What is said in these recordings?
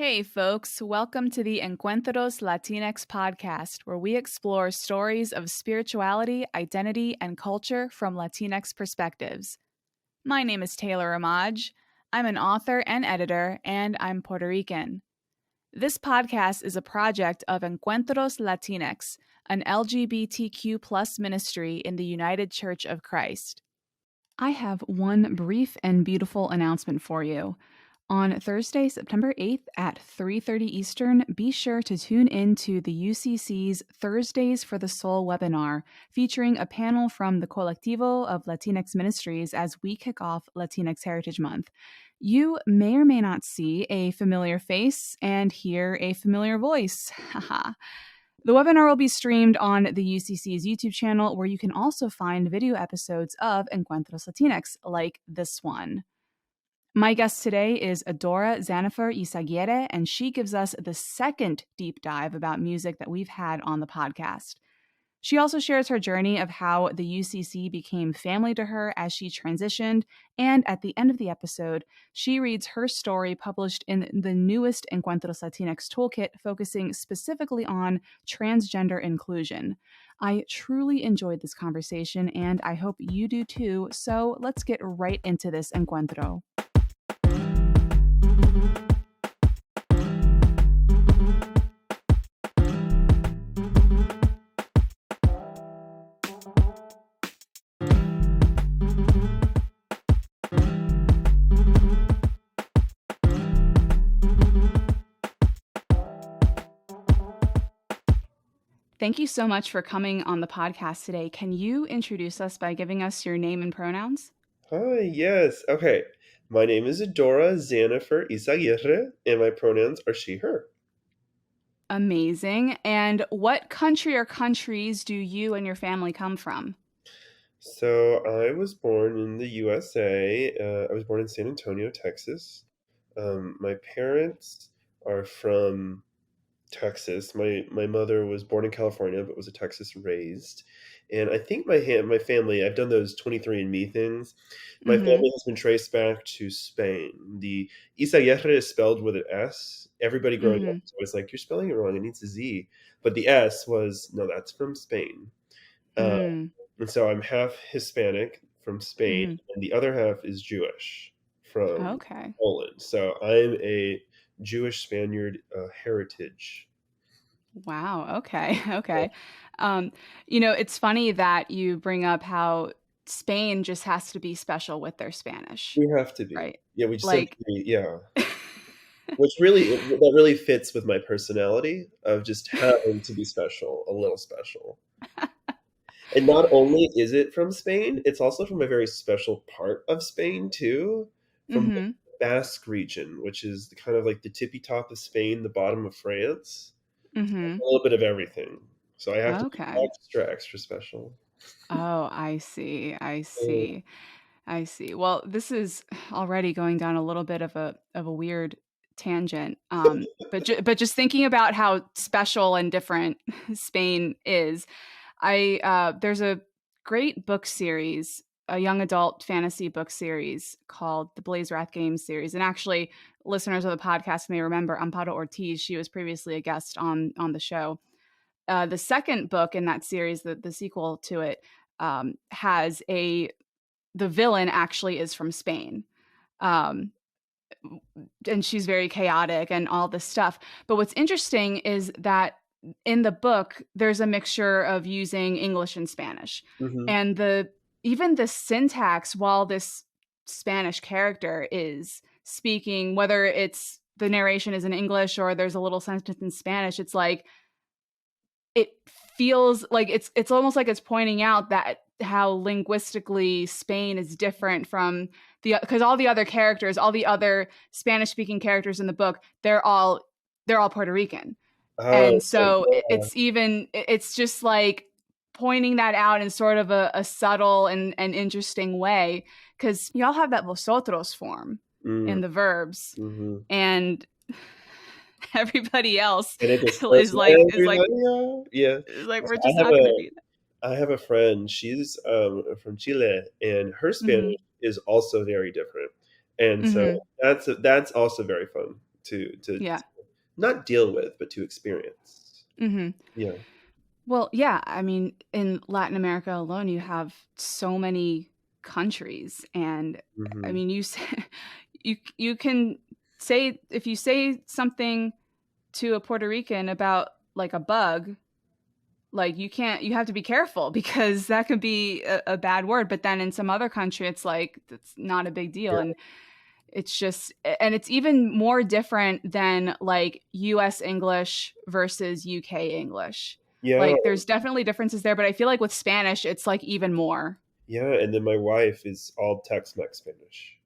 Hey folks, welcome to the Encuentros Latinx podcast, where we explore stories of spirituality, identity, and culture from Latinx perspectives. My name is Taylor Ramage. I'm an author and editor, and I'm Puerto Rican. This podcast is a project of Encuentros Latinx, an LGBTQ+ ministry in the United Church of Christ. I have one brief and beautiful announcement for you. On Thursday, September 8th at 3:30 Eastern, be sure to tune in to the UCC's Thursdays for the Soul webinar, featuring a panel from the Colectivo of Latinx Ministries as we kick off Latinx Heritage Month. You may or may not see a familiar face and hear a familiar voice. Haha. The webinar will be streamed on the UCC's YouTube channel, where you can also find video episodes of Encuentros Latinx, like this one. My guest today is Adora Xannifer Ysaguirre, and she gives us the second deep dive about music that we've had on the podcast. She also shares her journey of how the UCC became family to her as she transitioned, and at the end of the episode, she reads her story published in the newest Encuentros Latinx toolkit, focusing specifically on transgender inclusion. I truly enjoyed this conversation, and I hope you do too, so let's get right into this encuentro. Thank you so much for coming on the podcast today. Can you introduce us by giving us your name and pronouns? Hi, yes. Okay. My name is Adora Xannifer Ysaguirre, and my pronouns are she, her. Amazing. And what country or countries do you and your family come from? So I was born in the USA. I was born in San Antonio, Texas. My parents are from Texas. My mother was born in California, but was a Texas raised. And I think my family, I've done those 23andMe things. My family has been traced back to Spain. The Ysaguirre is spelled with an S. Everybody growing up was like, you're spelling it wrong. It needs a Z. But the S was, no, that's from Spain. And so I'm half Hispanic from Spain, and the other half is Jewish from Poland. So I'm a Jewish Spaniard heritage. Wow. Okay. Okay. It's funny that you bring up how Spain just has to be special with their Spanish. We have to be. Right. Yeah, we just have to be, yeah. That really fits with my personality of just having to be special, a little special. And not only is it from Spain, it's also from a very special part of Spain too, from the Basque region, which is kind of like the tippy top of Spain, the bottom of France. A little bit of everything. So I have to be extra special. Oh, I see. Well, this is already going down a little bit of a weird tangent. But just thinking about how special and different Spain is, there's a great book series, a young adult fantasy book series called the Blaze Wrath Games series. And actually, listeners of the podcast may remember Amparo Ortiz. She was previously a guest on the show. The second book in that series, the sequel to it, has the villain actually is from Spain. And she's very chaotic and all this stuff. But what's interesting is that in the book, there's a mixture of using English and Spanish. And even the syntax, while this Spanish character is speaking, whether it's the narration is in English or there's a little sentence in Spanish, it's like, it feels like it's almost like it's pointing out that how linguistically Spain is different from because all the other characters, all the other Spanish speaking characters in the book, they're all Puerto Rican. And so it's just like pointing that out in sort of a subtle and interesting way, because y'all have that vosotros form in the verbs, and everybody else is like yeah. We're just not going to do that. I have a friend. She's from Chile, and her Spanish is also very different, and so that's also very fun to not deal with, but to experience. Hmm. Yeah. Well, yeah, I mean, in Latin America alone, you have so many countries, and I Hmm. mean, you say, you can say if you say something to a Puerto Rican about like a bug, like you have to be careful because that could be a bad word. But then in some other country, it's like it's not a big deal, Yeah. and it's just and it's even more different than like US English versus UK English. Yeah. Like there's definitely differences there, but I feel like with Spanish it's like even more. Yeah. And then my wife is all Tex-Mex Spanish.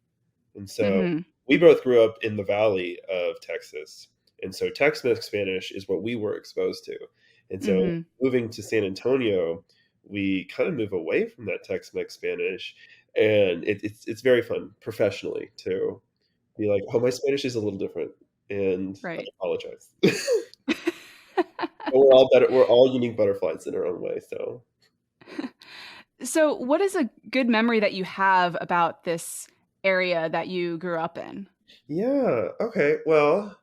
And so Mhm. we both grew up in the valley of Texas. And so Tex-Mex Spanish is what we were exposed to. And so Mhm. moving to San Antonio, we kind of move away from that Tex-Mex Spanish. And it's very fun professionally to be like, oh, my Spanish is a little different. And I Right. apologize. But we're all better. We're all unique butterflies in our own way. So So, what is a good memory that you have about this area that you grew up in? yeah. Okay. Well,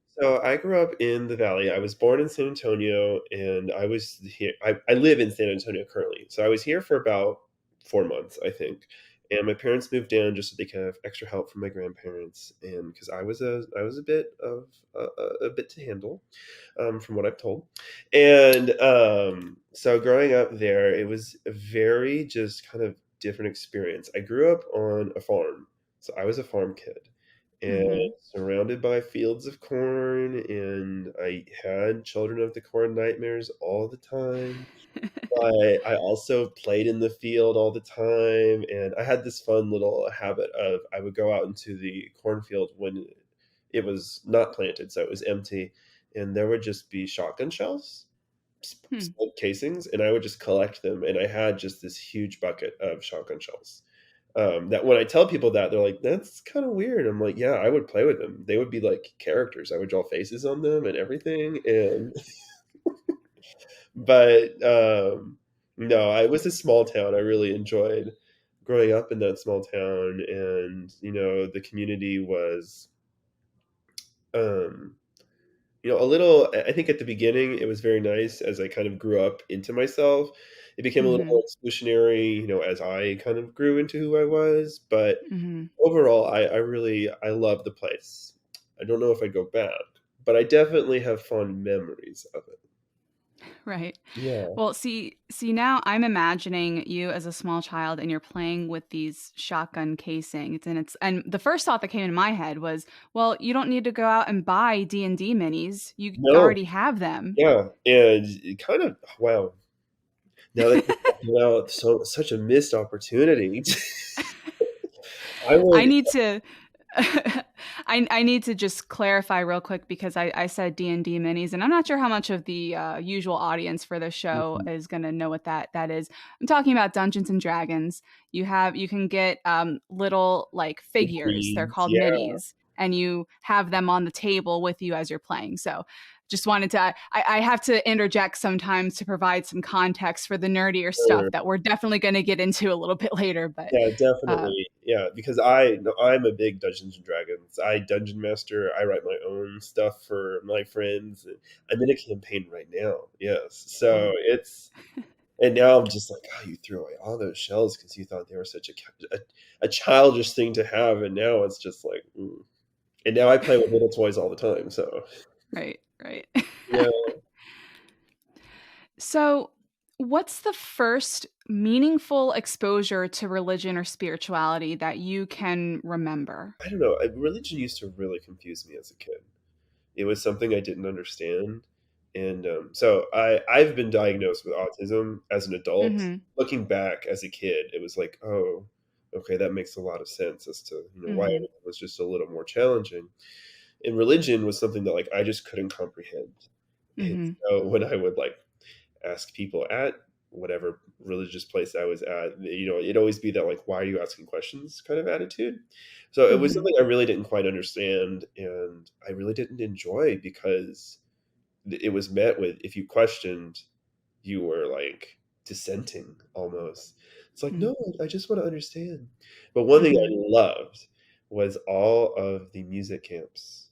so I grew up in the Valley. I was born in San Antonio, and I was here. I live in San Antonio currently. So I was here for about 4 months, I think. And my parents moved down just so they could have extra help from my grandparents, and because I was a bit of a bit to handle, from what I've told. And so growing up there, it was a very just kind of different experience. I grew up on a farm, so I was a farm kid and Mhm. surrounded by fields of corn, and I had children of the corn nightmares all the time. But I also played in the field all the time, and I had this fun little habit of I would go out into the cornfield when it was not planted, so it was empty, and there would just be shotgun shells, Hmm. spent casings, and I would just collect them, and I had just this huge bucket of shotgun shells. That when I tell people that, they're like, "That's kind of weird." I'm like, "Yeah, I would play with them. They would be like characters. I would draw faces on them and everything." And but no, I was a small town. I really enjoyed growing up in that small town, and the community was um, a little. I think at the beginning it was very nice as I kind of grew up into myself. It became a little more Mhm. exclusionary, as I kind of grew into who I was. But Mhm. overall, I love the place. I don't know if I go back, but I definitely have fond memories of it. Right. Yeah. Well, see now I'm imagining you as a small child and you're playing with these shotgun casings and the first thought that came in my head was, well, you don't need to go out and buy D&D minis. You No. already have them. Yeah, and it kind of wow. Now that you're talking about such a missed opportunity. I I would need to I need to just clarify real quick because I said D&D minis and I'm not sure how much of the usual audience for this show Mhm. is going to know what that is. I'm talking about Dungeons and Dragons. You can get little like figures. They're Figurines, called yeah, minis and you have them on the table with you as you're playing. So just wanted to I have to interject sometimes to provide some context for the nerdier stuff sure. that we're definitely going to get into a little bit later, but Yeah, uh, definitely. Yeah, because I'm a big Dungeons and Dragons. I dungeon master. I write my own stuff for my friends. And I'm in a campaign right now. Yes, so oh, and now I'm just like, oh, you threw away all those shells because you thought they were such a childish thing to have, and now it's just like, and now I play with little toys all the time. So right, right. yeah. So, what's the first meaningful exposure to religion or spirituality that you can remember? I don't know. Religion used to really confuse me as a kid. It was something I didn't understand, and so I've been diagnosed with autism as an adult. Mhm. Looking back as a kid, it was like, oh, okay, that makes a lot of sense as to why Mhm. it was just a little more challenging. And religion was something that like I just couldn't comprehend. And Mhm. so when I would like ask people at whatever religious place I was at, it'd always be that like, why are you asking questions kind of attitude. So it was Mhm. something I really didn't quite understand, and I really didn't enjoy because it was met with if you questioned, you were like dissenting almost. It's like, Mhm. no, I just want to understand. But one thing I Mhm. loved was all of the music camps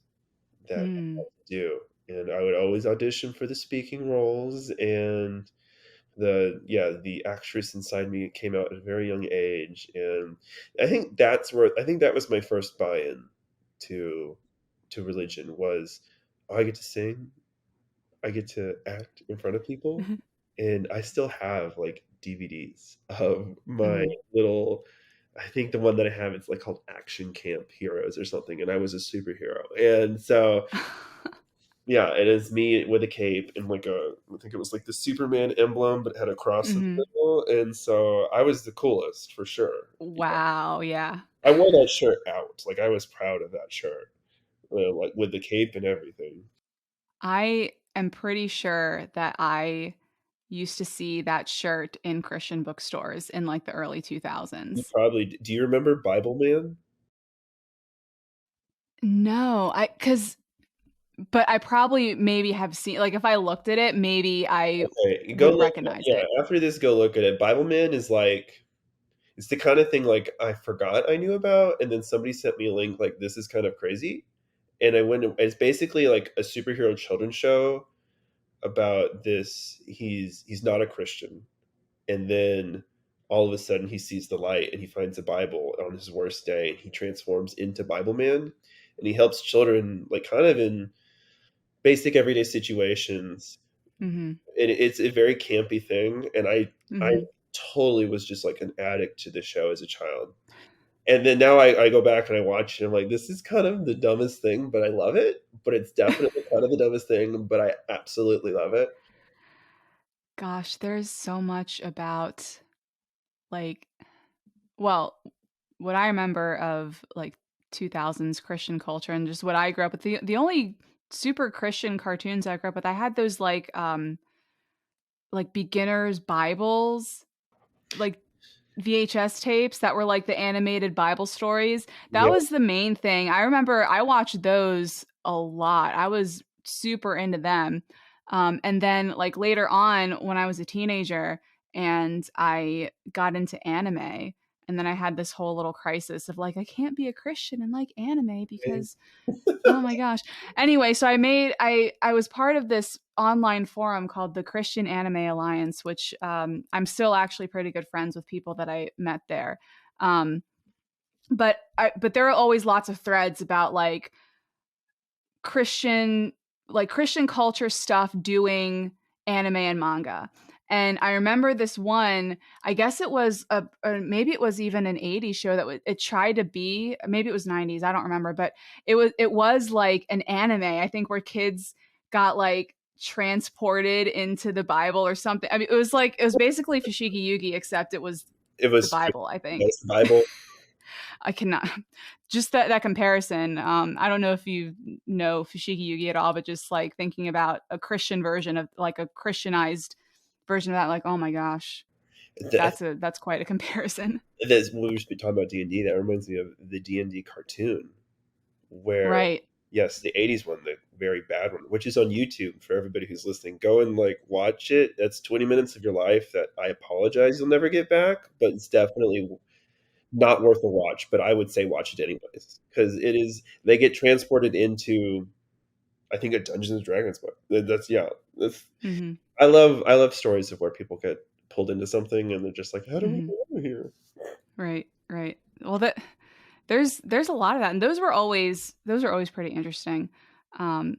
that I Mm. had to do. And I would always audition for the speaking roles, and the actress inside me came out at a very young age, and I think that was my first buy-in to religion was, oh, I get to sing, I get to act in front of people, and I still have like DVDs of my Mm. little. I think the one that I have it's like called Action Camp Heroes or something, and I was a superhero, and so yeah, it is me with a cape and like I think it was like the Superman emblem, but had a cross in the Hmm. middle, and so I was the coolest for sure. Yeah, Wow. Yeah. I wore that shirt out, like I was proud of that shirt, like with the cape and everything. I am pretty sure that I used to see that shirt in Christian bookstores in like the early You 2000s. probably do. You remember Bible Man? No, but I probably maybe have seen, like, if I looked at it, maybe I Okay, go would look. recognize Yeah, it. after this, go look at it. Bible Man is like it's the kind of thing like I forgot I knew about, and then somebody sent me a link like this is kind of crazy, and I went. It's basically like a superhero children's show about this. He's not a Christian, and then all of a sudden he sees the light and he finds a Bible on his worst day, and he transforms into Bible Man, and he helps children like kind of in basic everyday situations. Mhm. And it's a very campy thing, and I Mhm. totally was just like an addict to the show as a child. And then now I go back and I watch it, and I'm like, this is kind of the dumbest thing, but I love it. But it's definitely kind of the dumbest thing, but I absolutely love it. Gosh, there's so much about, like, well, what I remember of, like, 2000s Christian culture and just what I grew up with, the only super Christian cartoons I grew up with, I had those, like, beginners Bibles, like, VHS tapes that were like the animated Bible stories. That Yeah. was the main thing. I remember I watched those a lot. I was super into them. And then like later on when I was a teenager and I got into anime, and then I had this whole little crisis of like I can't be a Christian and like anime because oh my gosh. Anyway, so I was part of this online forum called the Christian Anime Alliance, which I'm still actually pretty good friends with people that I met there. Um, but there are always lots of threads about Christian Christian culture stuff doing anime and manga. And I remember this one, I guess it was maybe it was even an 80s show that it tried to be, maybe it was 90s, I don't remember, but it was like an anime, I think, where kids got like transported into the Bible or something. I mean, it was basically Fushigi Yugi except it was It the was Bible, I think. nice Bible. I cannot just that comparison. I don't know if you know Fushigi Yugi at all, but just like thinking about a Christian version of like a Christianized version of that, like, oh my gosh, That, that's quite a comparison. that's when we were talking about D&D. That reminds me of the D&D cartoon, where Right. yes, the 80s one, the very bad one, which is on YouTube for everybody who's listening. Go and like watch it. That's 20 minutes of your life that I apologize you'll never get back, but it's definitely not worth a watch. But I would say watch it anyways, because it is they get transported into I think a Dungeons and Dragons book. That's yeah. That's Hmm. I love stories of where people get pulled into something and they're just like, how do we Hmm. get over here? Right. Right. Well, there's a lot of that, and those are always pretty interesting. Um,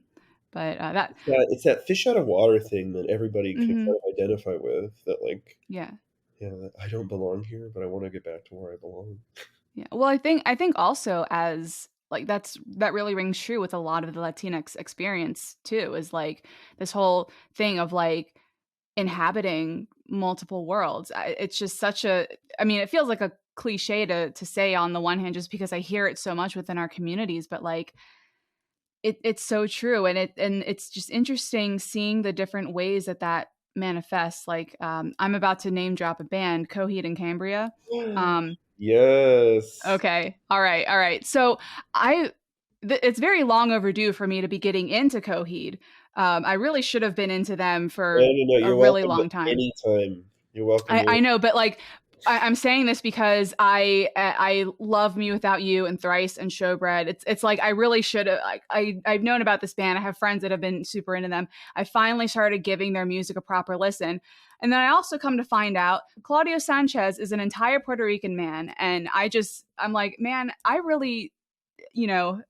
but that. It's that fish out of water thing that everybody can Hmm. kind of identify with. That like, Yeah. yeah, I don't belong here, but I want to get back to where I belong. Yeah. Well, I think also as like that really rings true with a lot of the Latinx experience too, is like this whole thing of like inhabiting multiple worlds. It's just such a, I mean, it feels like a cliche to say on the one hand, just because I hear it so much within our communities, but like it's so true. And it's just interesting seeing the different ways that manifests. Like, I'm about to name drop a band, Coheed and Cambria. Um, Yes. Okay. All right. All right. So I, it's very long overdue for me to be getting into Coheed. I really should have been into them No, for no, no. a You're really welcome long time. anytime. You're welcome. I know, but like I'm saying this because I love Me Without You and Thrice and Showbread. It's like I really should have. I've known about this band. I have friends that have been super into them. I finally started giving their music a proper listen, and then I also come to find out Claudio Sanchez is an entire Puerto Rican man, and I'm like, man, I really, you know,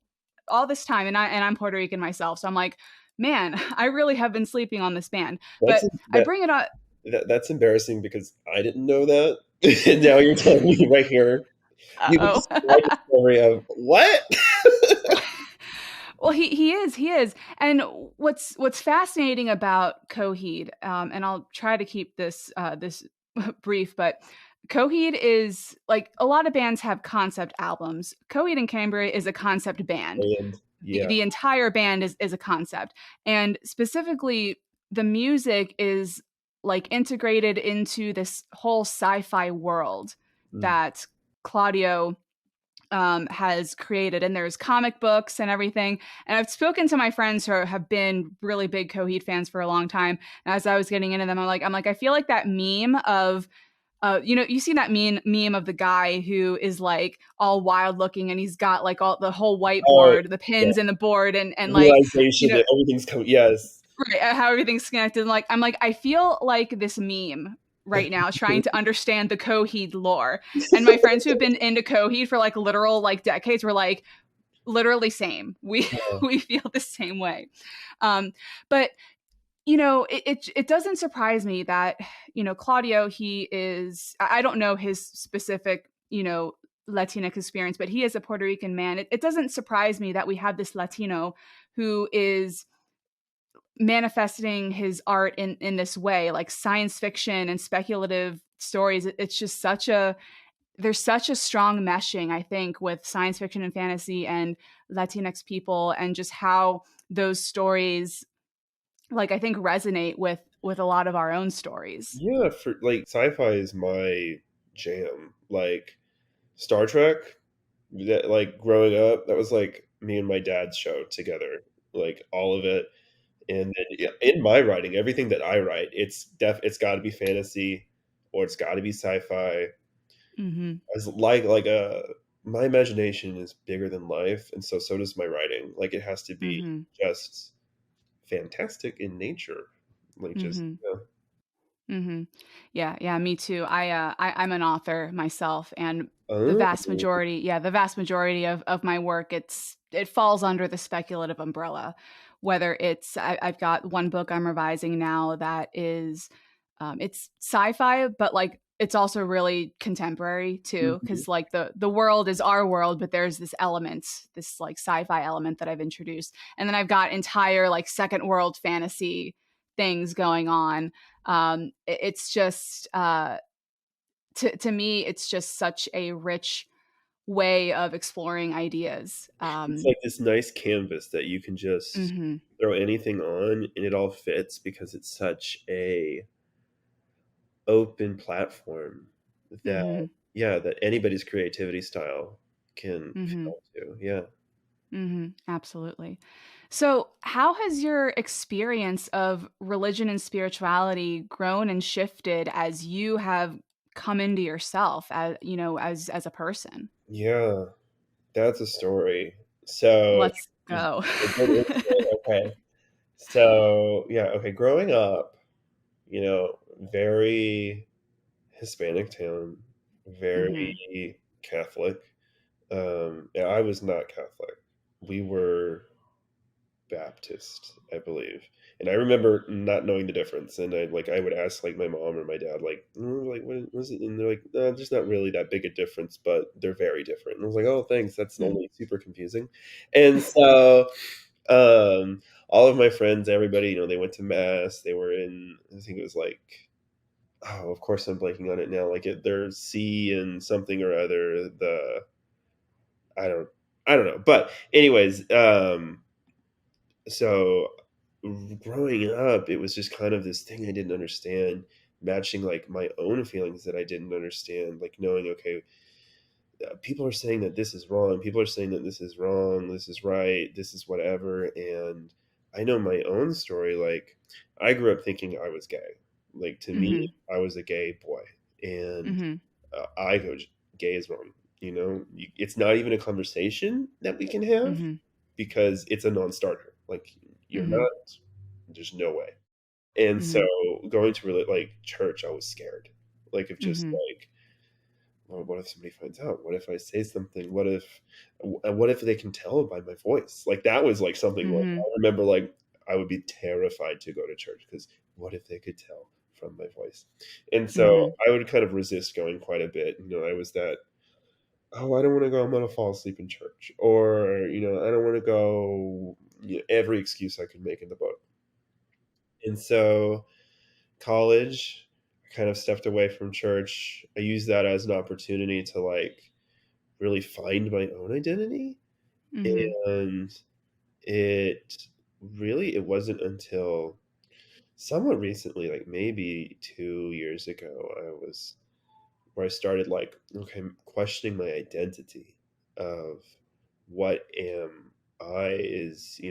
all this time, and I'm Puerto Rican myself, so I'm like, man, I really have been sleeping on this band. That's But I that, bring it up. that's embarrassing because I didn't know that. And now you're telling me right here. Uh You oh. just my discovery of what? Well, he is, and what's fascinating about Coheed, and I'll try to keep this brief, but Coheed is like a lot of bands have concept albums. Coheed and Cambria is a concept band. And yeah. The entire band is a concept, and specifically the music is like integrated into this whole sci-fi world Mm. that Claudio has created, and there's comic books and everything. And I've spoken to my friends who have been really big Coheed fans for a long time. And as I was getting into them, I'm like, I feel like that meme of you see that meme of the guy who is like all wild looking and he's got like all the whole Oh, whiteboard, the yeah. pins in the board, and like, you Realization know, that everything's coming. Yes. right, how everything's connected. And like, I'm like, I feel like this meme right now trying to understand the Coheed lore. And my friends who have been into Coheed for like literal like decades were like, literally same. We Yeah. we feel the same way. But it doesn't surprise me that, Claudio, he is, I don't know his specific, Latinx experience, but he is a Puerto Rican man. It doesn't surprise me that we have this Latino who is manifesting his art in this way, like science fiction and speculative stories. It's just there's such a strong meshing, I think, with science fiction and fantasy and Latinx people, and just how those stories, like, I think resonate with a lot of our own stories. Yeah, for like sci-fi is my jam. Like Star Trek, that like growing up, that was like me and my dad's show together. Like all of it. And then yeah, in my writing, everything that I write, it's got to be fantasy or it's got to be sci-fi. Mm-hmm. As like my imagination is bigger than life, and so does my writing. Like it has to be Mm-hmm. just fantastic in nature. Like just Mm-hmm. yeah. Mm-hmm. Yeah, me too. I'm an author myself, and Oh, the vast majority of my work, it falls under the speculative umbrella. Whether I've got one book I'm revising now that is, it's sci-fi, but like it's also really contemporary too, mhm. because like the world is our world, but there's this element, this like sci-fi element that I've introduced, and then I've got entire like second world fantasy things going on. It's just to me, it's just such a rich way of exploring ideas. It's like this nice canvas that you can just Mm-hmm, throw anything on and it all fits because it's such a open platform that mm-hmm, yeah, that anybody's creativity style can fit mm-hmm, onto. Yeah. mm-hmm, absolutely. So, how has your experience of religion and spirituality grown and shifted as you have come into yourself, as as a person? Yeah, that's a story. So Let's go. we'll get into it. Okay. So yeah, okay, growing up, very Hispanic town, Mm-hmm, very Catholic. Yeah, I was not Catholic. We were Baptist, I believe. And I remember not knowing the difference. And I would ask like my mom or my dad, like, like what was it? And they're like, no, there's not really that big a difference, but they're very different. And I was like, oh, thanks. That's only super confusing. And so all of my friends, everybody, they went to mass. They were in, I think it was like, oh, of course I'm blanking on it now. Like there's C and something or other. I don't, I don't know. But anyways, so growing up, it was just kind of this thing I didn't understand, matching like my own feelings that I didn't understand, like knowing, okay, people are saying that this is wrong, people are saying that this is wrong, this is right, this is whatever. And I know my own story. Like I grew up thinking I was gay. Like to me, mm-hmm, I was a gay boy. And mm-hmm, I go, gay is wrong. It's not even a conversation that we can have Mhm. because it's a non-starter. Like, you're Mhm. not, there's no way. And so Mhm. going to really like church, I was scared. Like, of just Mhm. like, well, what if somebody finds out? What if I say something? What if they can tell by my voice? Like, that was like something like I Mhm. remember, like, I would be terrified to go to church because what if they could tell from my voice? And so Mhm. I would kind of resist going quite a bit. I was that, oh, I don't want to go. I'm going to fall asleep in church. Or, I don't want to go, every excuse I could make in the book. And so college, I kind of stepped away from church. I used that as an opportunity to like really find my own identity. Mhm. And it wasn't until somewhat recently, like maybe 2 years ago, where I started like, okay, questioning my identity of what am I is,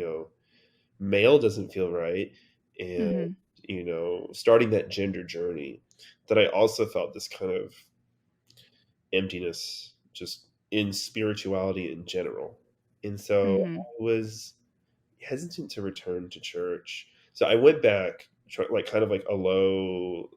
male doesn't feel right. And, Mhm. starting that gender journey, that I also felt this kind of emptiness just in spirituality in general. And so Mhm. I was hesitant to return to church. So I went back, like kind of like a low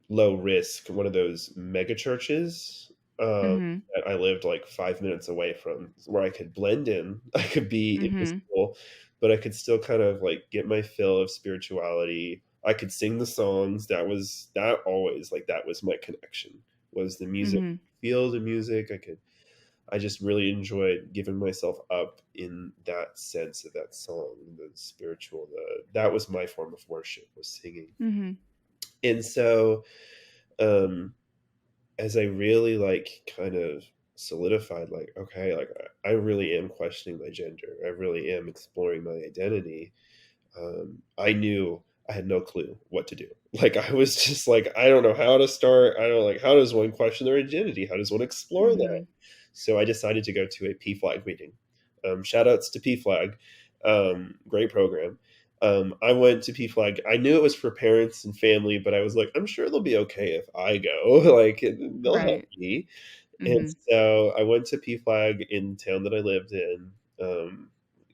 risk, one of those mega churches, Mhm. that I lived like 5 minutes away from, where I could blend in. I could be Mhm. invisible, but I could still kind of like get my fill of spirituality. I could sing the songs. That was my connection, was the music, Mhm. feel the music. I just really enjoyed giving myself up in that sense of that song, the spiritual. That was my form of worship, was singing. Mhm. And so, um, as I really like kind of solidified, like, okay, like I really am questioning my gender. I really am exploring my identity. I knew I had no clue what to do. Like, I was just like, I don't know how to start. I don't like, how does one question their identity? How does one explore that? Mhm. So I decided to go to a PFLAG meeting. Shout outs to PFLAG. Great program. I went to PFLAG. I knew it was for parents and family, but I was like, I'm sure they'll be okay if I go. Like, they'll help Right. me. And Mhm. so I went to PFLAG in town that I lived in.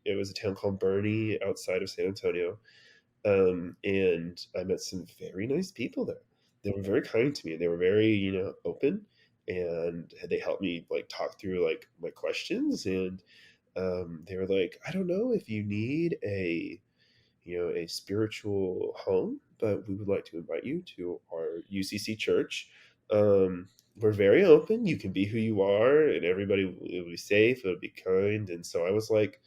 It was a town called Bernie outside of San Antonio. And I met some very nice people there. They were very kind to me. They were very, open, and they helped me like talk through like my questions. And they were like, I don't know if you need a spiritual home, but we would like to invite you to our UCC church. We're very open. You can be who you are, and everybody will be safe. It'll be kind. And so I was like,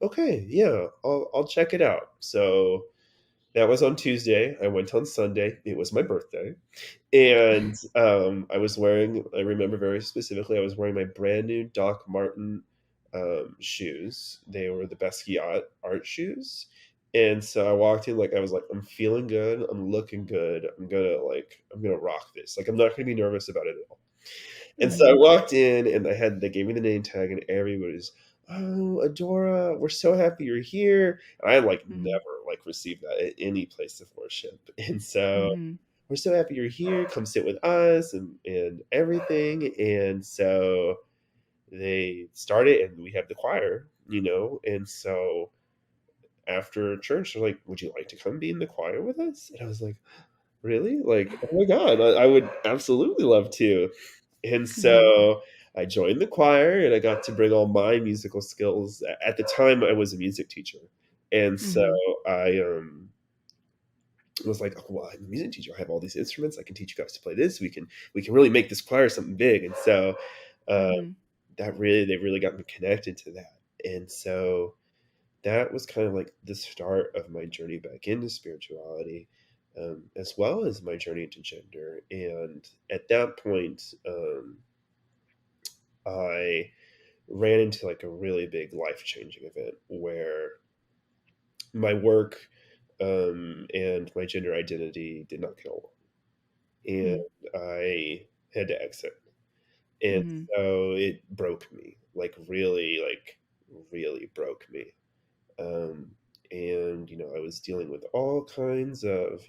okay, yeah, I'll check it out. So that was on Tuesday. I went on Sunday. It was my birthday. And I remember very specifically, I was wearing my brand new Doc Martin shoes. They were the Basquiat art shoes. And so I walked in, like, I was like, I'm feeling good. I'm looking good. I'm gonna rock this. Like, I'm not gonna be nervous about it at all. And so I Mhm. walked in, and they gave me the name tag, and everybody's, oh, Adora, we're so happy you're here. And I like Mhm. never like received that at any place of worship. And so, Mhm. we're so happy you're here. Come sit with us and everything. And so they started, and we had the choir, and so after church, they're like, would you like to come be in the choir with us? And I was like, really? Like, oh my God, I would absolutely love to. And Mhm. so I joined the choir, and I got to bring all my musical skills. At the time, I was a music teacher. And so Mhm. I was like, oh, well, I'm a music teacher. I have all these instruments. I can teach you guys to play this. We can really make this choir something big. And so uh, Mhm. they really got me connected to that. And so that was kind of like the start of my journey back into spirituality, as well as my journey into gender. And at that point, I ran into like a really big life changing event where my work, and my gender identity did not get along, and Mhm. I had to exit. And Mhm. so it broke me, like really broke me. Um, and I was dealing with all kinds of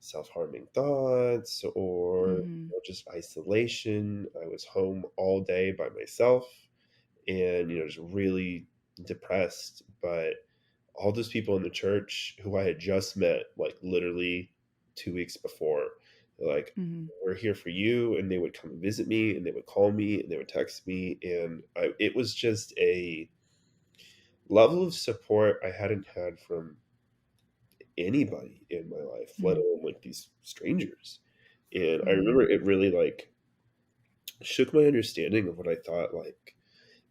self-harming thoughts or Mm-hmm. just isolation. I was home all day by myself and just really depressed. But all those people in the church who I had just met, like literally 2 weeks before, they're like, Mm-hmm. "We're here for you," and they would come and visit me, and they would call me, and they would text me, and it was just a level of support I hadn't had from anybody in my life, let Mm-hmm. alone like these strangers. And I Mm-hmm. remember it really like shook my understanding of what I thought like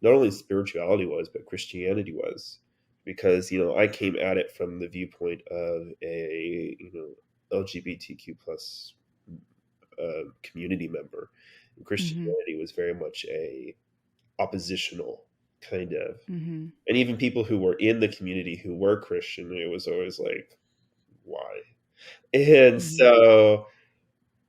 not only spirituality was, but Christianity was. Because, I came at it from the viewpoint of a, LGBTQ plus community member. And Mm-hmm. Christianity was very much a oppositional kind of, Mm-hmm. and even people who were in the community who were Christian, it was always like, why? And Mm-hmm. so,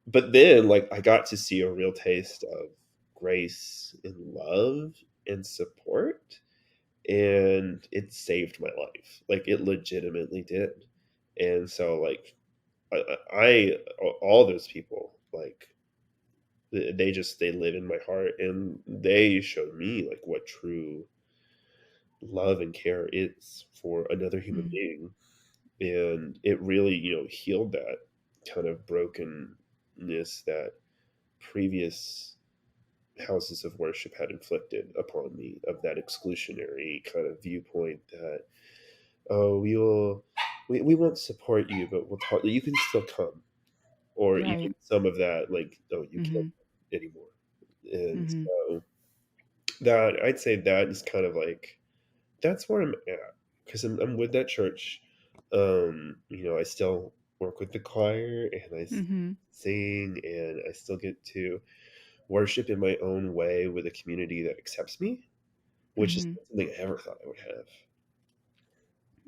but then like I got to see a real taste of grace and love and support, and it saved my life. Like it legitimately did. And so like I all those people like they live in my heart, and they showed me like what true love and care is for another human Mm-hmm. being. And it really healed that kind of brokenness that previous houses of worship had inflicted upon me, of that exclusionary kind of viewpoint that, oh, we won't support you, but we'll talk, you can still come. Or even Right. some of that like, oh, you can't Mm-hmm. anymore. And Mm-hmm. so that, I'd say that is kind of like, that's where I'm at, because I'm with that church. I still work with the choir, and Mm-hmm. sing, and I still get to worship in my own way with a community that accepts me, which is Mm-hmm. not something I ever thought I would have.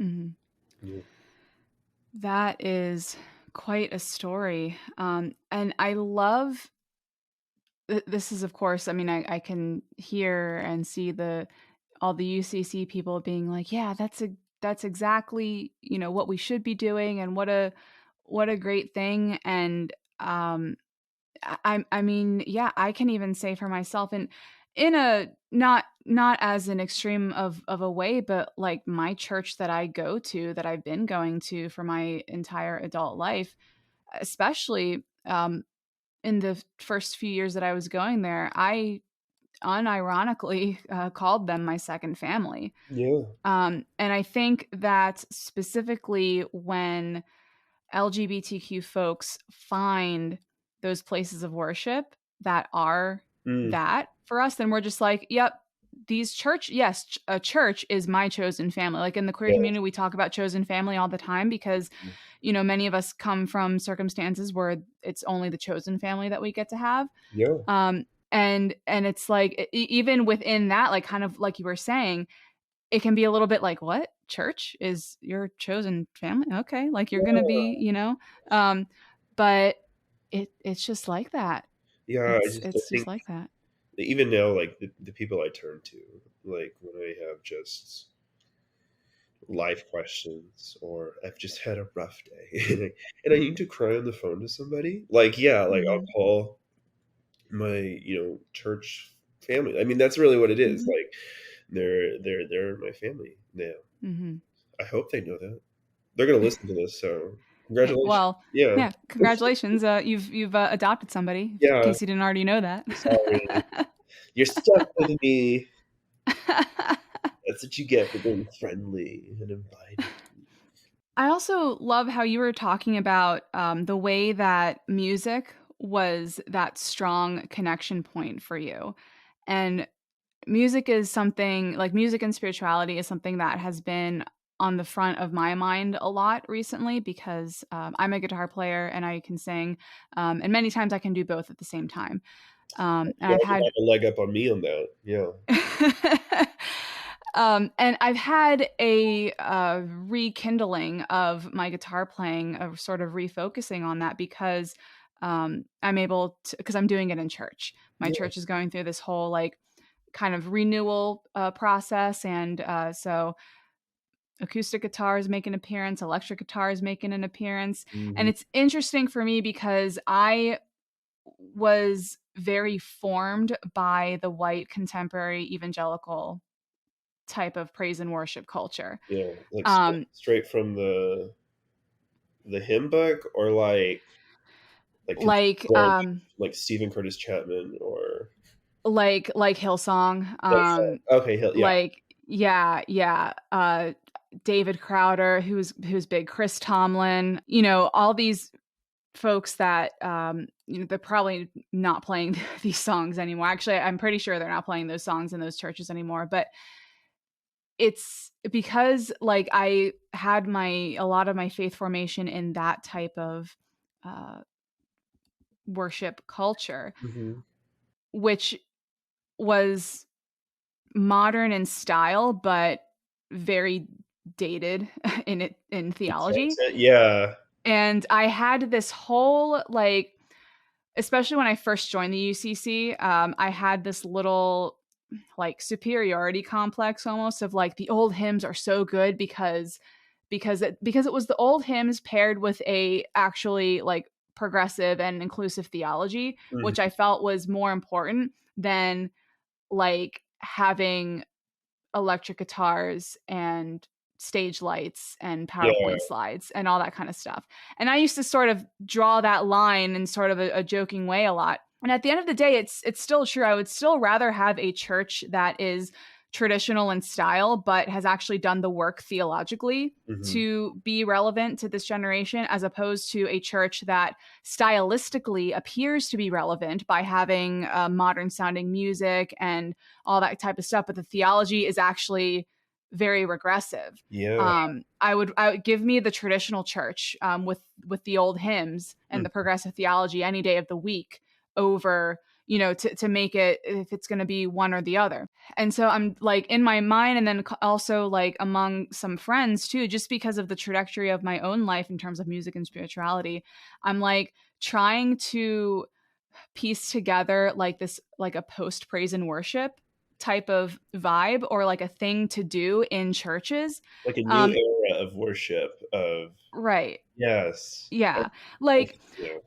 Mm-hmm. Yeah. That is quite a story. And I love this is, of course, I mean, I can hear and see all the UCC people being like, yeah, that's exactly, what we should be doing, and what a great thing. And I mean, yeah, I can even say for myself, and in a not as an extreme of a way, but like my church that I go to, that I've been going to for my entire adult life, especially in the first few years that I was going there, I unironically called them my second family. Yeah. And I think that specifically when LGBTQ folks find those places of worship that are Mm, that for us, then we're just like, yep, a church is my chosen family. Like in the queer yeah. community, we talk about chosen family all the time because, many of us come from circumstances where it's only the chosen family that we get to have. Yeah. And it's like even within that, like kind of like you were saying, it can be a little bit like, what, church is your chosen family? Okay, like you're gonna Yeah. be, um, but it's just like that. Yeah. I It's just think like that. even now, like the people I turn to, like when I have just life questions, or I've just had a rough day, and I need to cry on the phone to somebody, like, yeah, like I'll Mhm. call my church family. I mean, that's really what it is. Mhm. Like they're my family now. Mhm. I hope they know that. They're gonna listen to this, so Hey, congratulations. well, Yeah. yeah, congratulations. You've adopted somebody, in Yeah. case you didn't already know that. Sorry. You're stuck with me. That's what you get for being friendly and inviting. I also love how you were talking about the way that music was that strong connection point for you. And music is something like music and spirituality is something that has been on the front of my mind a lot recently because I'm a guitar player and I can sing. And many times I can do both at the same time. And Yeah, I've you had have a leg up on me on that. Yeah. and I've had a rekindling of my guitar playing, of sort of refocusing on that because I'm able to, because I'm doing it in church. My Yeah. church is going through this whole like kind of renewal process, and so acoustic guitars make an appearance, electric guitars making an appearance. And Mhm. it's interesting for me because I was very formed by the white contemporary evangelical type of praise and worship culture. Yeah, like Um, straight from the hymn book, or like like contemporary, um, like Stephen Curtis Chapman, or like Hillsong, okay, yeah. like yeah, David Crowder, who's big, Chris Tomlin, all these folks that they're probably not playing these songs anymore. Actually, I'm pretty sure they're not playing those songs in those churches anymore, but it's because like I had a lot of my faith formation in that type of uh worship culture, Mhm. which was modern in style but very dated in theology. Yeah. And I had this whole like, especially when I first joined the UCC, I had this little like superiority complex almost of like the old hymns are so good because it was the old hymns paired with a actually like progressive and inclusive theology, which I Mhm. felt was more important than like having electric guitars and stage lights and Yeah. PowerPoint slides and all that kind of stuff. And I used to sort of draw that line in sort of a joking way a lot. And at the end of the day, it's still true. I would still rather have a church that is traditional in style, but has actually done the work theologically Mhm. to be relevant to this generation, as opposed to a church that stylistically appears to be relevant by having modern sounding music and all that type of stuff, but the theology is actually very regressive. Yeah. I would give me the traditional church with the old hymns and the Mhm. progressive theology any day of the week over to make it, if it's going to be one or the other. And so I'm like in my mind, and then also like among some friends too, just because of the trajectory of my own life in terms of music and spirituality, I'm like trying to piece together like this, like a post praise and worship type of vibe, or like a thing to do in churches. Like a new um era of worship of right, yes. yeah, I like, yeah.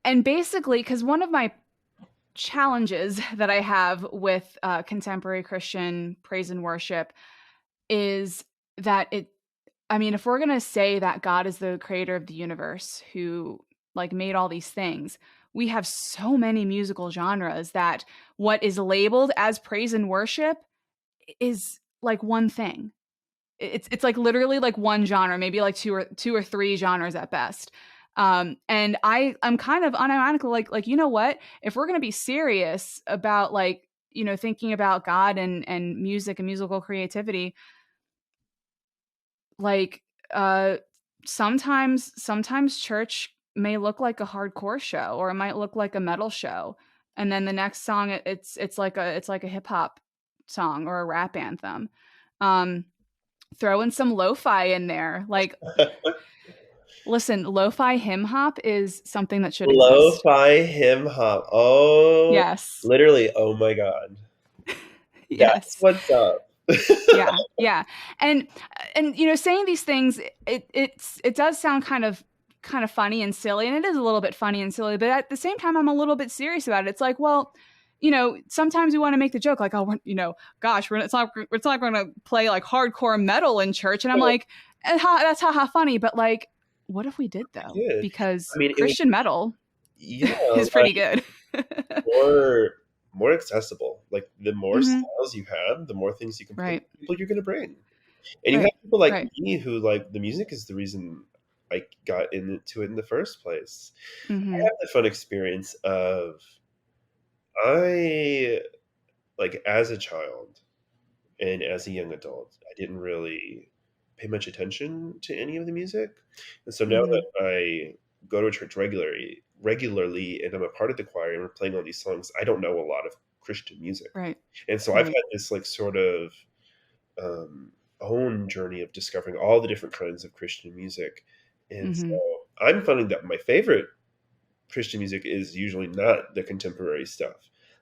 and basically because one of my challenges that I have with contemporary Christian praise and worship is that I mean, if we're going to say that God is the creator of the universe who like made all these things, we have so many musical genres that what is labeled as praise and worship is like one thing. It's like literally like one genre, maybe like two or three genres at best. And I'm kind of unironically like, you know what? If we're going to be serious about like, thinking about God and music and musical creativity, like uh sometimes church may look like a hardcore show, or it might look like a metal show, and then the next song it's like a hip hop song or a rap anthem. um Throw in some lo-fi in there, like, listen, lo-fi hip hop is something that should exist. Lo-fi hip hop. Oh, Yes. literally, oh my god. That's Yes. what's up. Yeah, yeah. And saying these things, it does sound kind of funny and silly, and it is a little bit funny and silly, but at the same time I'm a little bit serious about it. It's like, well, sometimes we want to make the joke like, oh, gosh, it's not going to play like hardcore metal in church, and I'm Well, like, that's haha funny, but like, what if we did though? good. I Because mean, it would, Christian metal yeah, is like pretty good. more more accessible. Like the more Hmm. styles you have, the more things you can play, Right, the people you're gonna bring. And you have right, people like right. me who like the music is the reason I got into it in the first place. I Hmm. had the fun experience of I like as a child and as a young adult, I didn't really pay much attention to any of the music. And so now Hmm. that I go to a church regularly and I'm a part of the choir and we're playing all these songs, I don't know a lot of Christian music. Right, And so I've right. had this like sort of um, own journey of discovering all the different kinds of Christian music. And so Hmm. I'm finding that my favorite Christian music is usually not the contemporary stuff.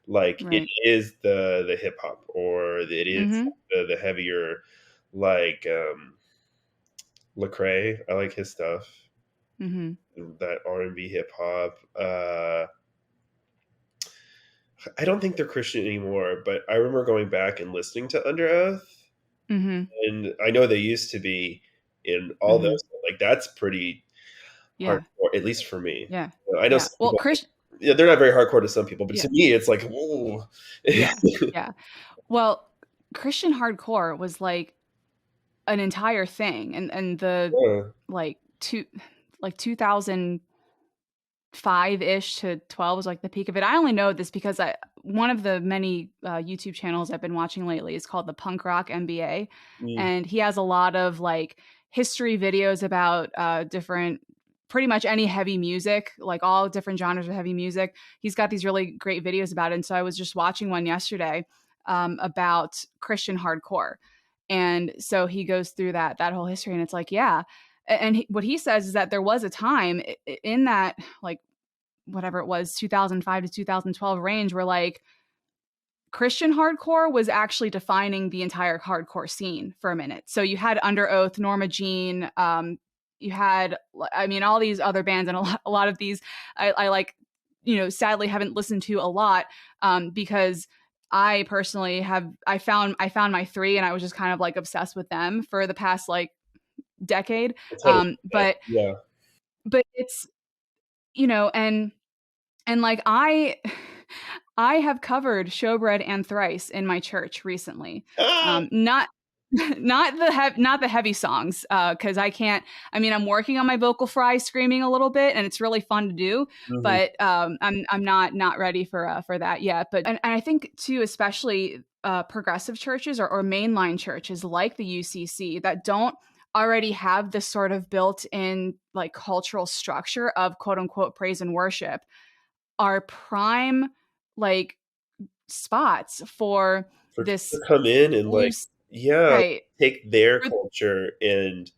Like it Right. is the hip hop, or it is Mhm. the heavier like Lecrae, I like his stuff. Mm-hmm. That R&B hip hop. I don't think they're Christian anymore, but I remember going back and listening to Under Oath, Mm-hmm. and I know they used to be in all Mm-hmm. those. Like that's pretty Yeah. hardcore, at least for me. Yeah. I know Yeah. some Well, people. Chris. Yeah, they're not very hardcore to some people, but Yeah. to me, it's like, whoa. Yeah. Yeah. Well, Christian hardcore was like an entire thing, and the Yeah. like two like 2005-ish to 12 was like the peak of it. I only know this because I one of the many YouTube channels I've been watching lately is called the Punk Rock MBA, Mm, and he has a lot of like history videos about different pretty much any heavy music, like all different genres of heavy music. He's got these really great videos about it, and so I was just watching one yesterday about Christian hardcore, and so he goes through that whole history, and it's like, yeah. And what he says is that there was a time in that, like, whatever it was, 2005 to 2012 range, where like Christian hardcore was actually defining the entire hardcore scene for a minute. So you had Under Oath, Norma Jean, you had, I mean, all these other bands, and a lot of these I like, sadly haven't listened to a lot, because I personally I found my three, and I was just kind of like obsessed with them for the past like decade. that's how But yeah. it's, and like I have covered Showbread and Thrice in my church recently. Ah! Not not the heavy songs, because I can't. I mean, I'm working on my vocal fry screaming a little bit, and it's really fun to do. Mhm. But I'm not ready for that yet. But and I think too, especially progressive churches or mainline churches like the UCC that don't already have this sort of built-in like cultural structure of quote unquote praise and worship are prime like spots for For people this to come in and like, loose, yeah, right, take their for, culture and,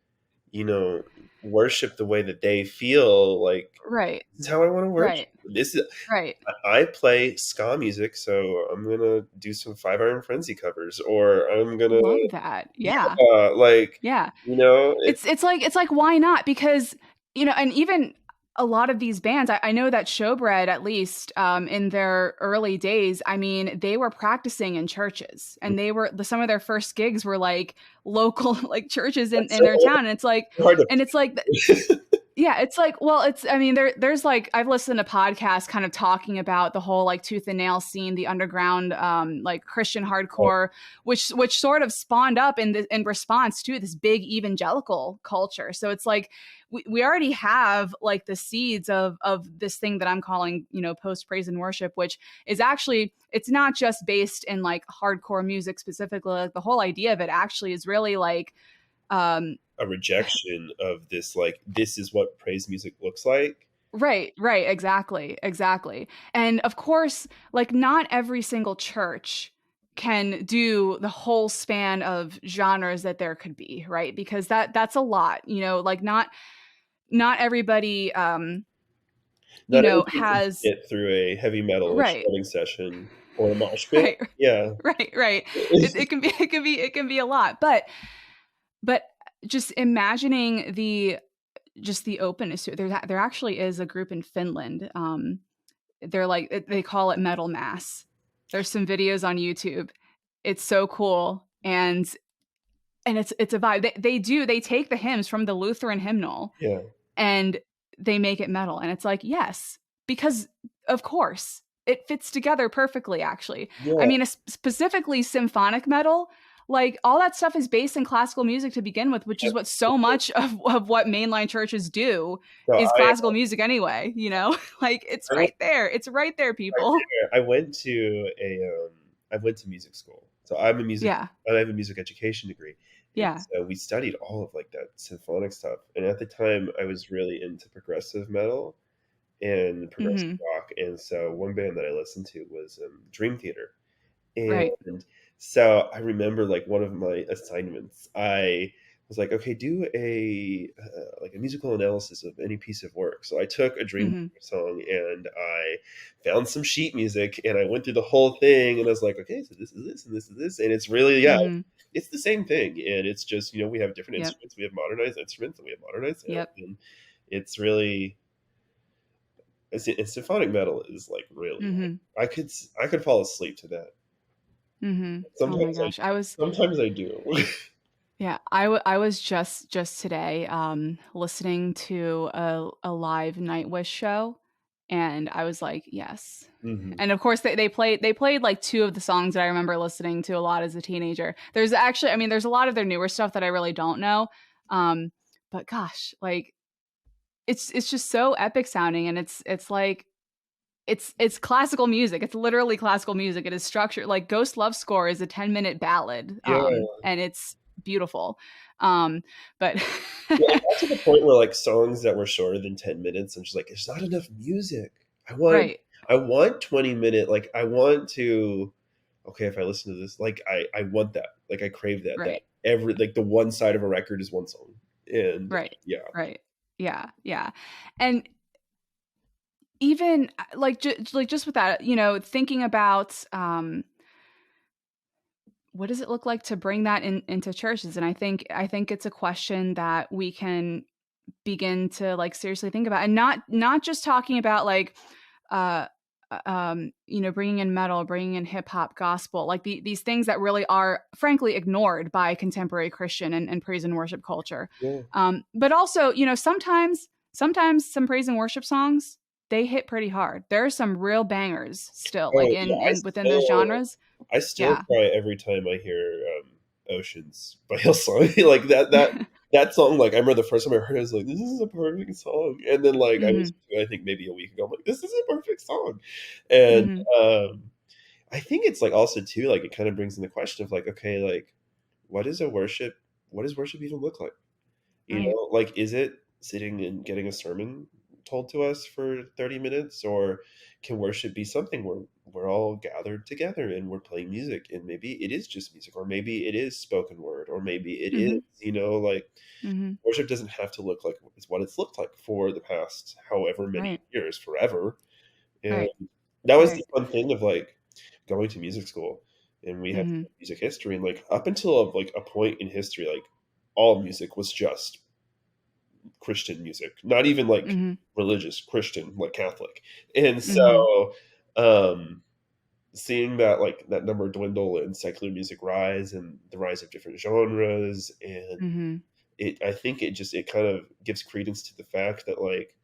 you know, worship the way that they feel like, right, this is how I want to worship. right, This is right. I play ska music, so I'm gonna do some Five Iron Frenzy covers, or I'm gonna, Love that. Yeah, like, yeah. it's It's like why not? Because and even a lot of these bands, I know that Showbread, at least in their early days, I mean, they were practicing in churches, and they were some of their first gigs were like local like churches in, that's in so their town, and it's like, hard to and it's like yeah, it's like, well, I mean, there's like, I've listened to podcasts kind of talking about the whole like tooth and nail scene, the underground, like Christian hardcore, which sort of spawned up in response to this big evangelical culture. So it's like, we already have like the seeds of this thing that I'm calling, post praise and worship, which is actually, it's not just based in like hardcore music specifically. Like the whole idea of it actually is really like, um, a rejection of this, like, this is what praise music looks like. right, exactly. And of course, like not every single church can do the whole span of genres that there could be, right? Because that's a lot, like not everybody Not everybody can has get through a heavy metal right, shredding session or a mosh pit. right, Yeah. right. It can be a lot, but just imagining the openness to it. There actually is a group in Finland. They're like, they call it metal mass. There's some videos on YouTube. It's so cool, and it's a vibe. They take the hymns from the Lutheran hymnal Yeah. and they make it metal, and it's like, yes, because of course it fits together perfectly. Actually, I Yeah. mean, specifically symphonic metal. Like all that stuff is based in classical music to begin with, which is what so much of what mainline churches do So is classical music anyway, like it's I went right there. It's right there, right people. there. I went to music school. So Yeah. I have a music education degree. And Yeah. so we studied all of like that symphonic stuff. And at the time I was really into progressive metal and progressive Mhm. rock. And so one band that I listened to was Dream Theater. Right. And so I remember like one of my assignments, I was like, okay, do a like a musical analysis of any piece of work. So I took a Dream Mhm. Theater song and I found some sheet music and I went through the whole thing and I was like, okay, so this is this and this is this, and it's really, yeah, Mhm. it's the same thing, and it's just, we have different Yep. instruments, we have modernized instruments, and we have modernized sound, Yep. and it's really, and symphonic metal is like really, Mm-hmm. I could fall asleep to that. Mm-hmm. Oh my Sometimes I gosh. sometimes I do. Yeah, I was just today listening to a live Nightwish show, and I was like, yes. Hmm. And of course they played like two of the songs that I remember listening to a lot as a teenager. There's actually, I mean, there's a lot of their newer stuff that I really don't know. Um, but gosh, like it's just so epic sounding, and it's like it's classical music. It's literally classical music. It is structured like Ghost Love Score is a 10-minute ballad, Yeah. and it's beautiful. Um, but Yeah, it got to the point where like songs that were shorter than 10 minutes, I'm just like, there's not enough music. I want right, I want 20-minute, like I want to, okay, if I listen to this, like I want that. Like I crave that right, every, like the one side of a record is one song. And right, yeah. right. Yeah, yeah. And even like just with that, thinking about what does it look like to bring that into churches? And I think it's a question that we can begin to like seriously think about, and not just talking about like uh bringing in metal, bringing in hip hop, gospel, like these things that really are frankly ignored by contemporary Christian and praise and worship culture. Yeah. But also, sometimes some praise and worship songs, they hit pretty hard. There are some real bangers still, like Oh yeah, in within those genres. I still Yeah. cry every time I hear Oceans by Hillsong. Like that song, like I remember the first time I heard it, I was like, this is a perfect song. And then like I Hmm. listened to it, I think maybe a week ago, I'm like, this is a perfect song. And Hmm. I think it's like also too, like it kind of brings in the question of like, okay, like what is a worship what does worship even look like? Right. Like, is it sitting and getting a sermon told to us for 30 minutes? Or can worship be something where we're all gathered together and we're playing music, and maybe it is just music, or maybe it is spoken word, or maybe it is, Hmm. like Hmm. worship doesn't have to look like it's what it's looked like for the past however many Right. years, forever. And Right. that was the Right. fun thing of like going to music school, and we had Hmm. music history, and like up until like a point in history, like all music was just Christian music, not even like Hmm. religious Christian, like Catholic. And Hmm. so, um, seeing that like that number dwindle and secular music rise, and the rise of different genres, and Hmm. I think it kind of gives credence to the fact that like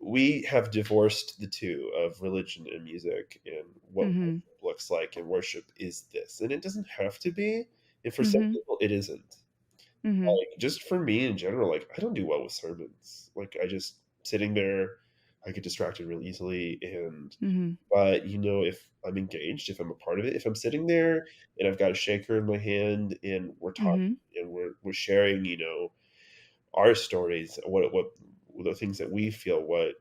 we have divorced the two of religion and music, and what Hmm. worship looks like, and worship is this, and it doesn't have to be, and for some Hmm. people it isn't. Hmm. Like, just for me in general, like, I don't do well with sermons. Like, I just sitting there, I get distracted really easily. And, Hmm. but, if I'm engaged, if I'm a part of it, if I'm sitting there and I've got a shaker in my hand and we're talking Hmm. and we're sharing, our stories, what the things that we feel, what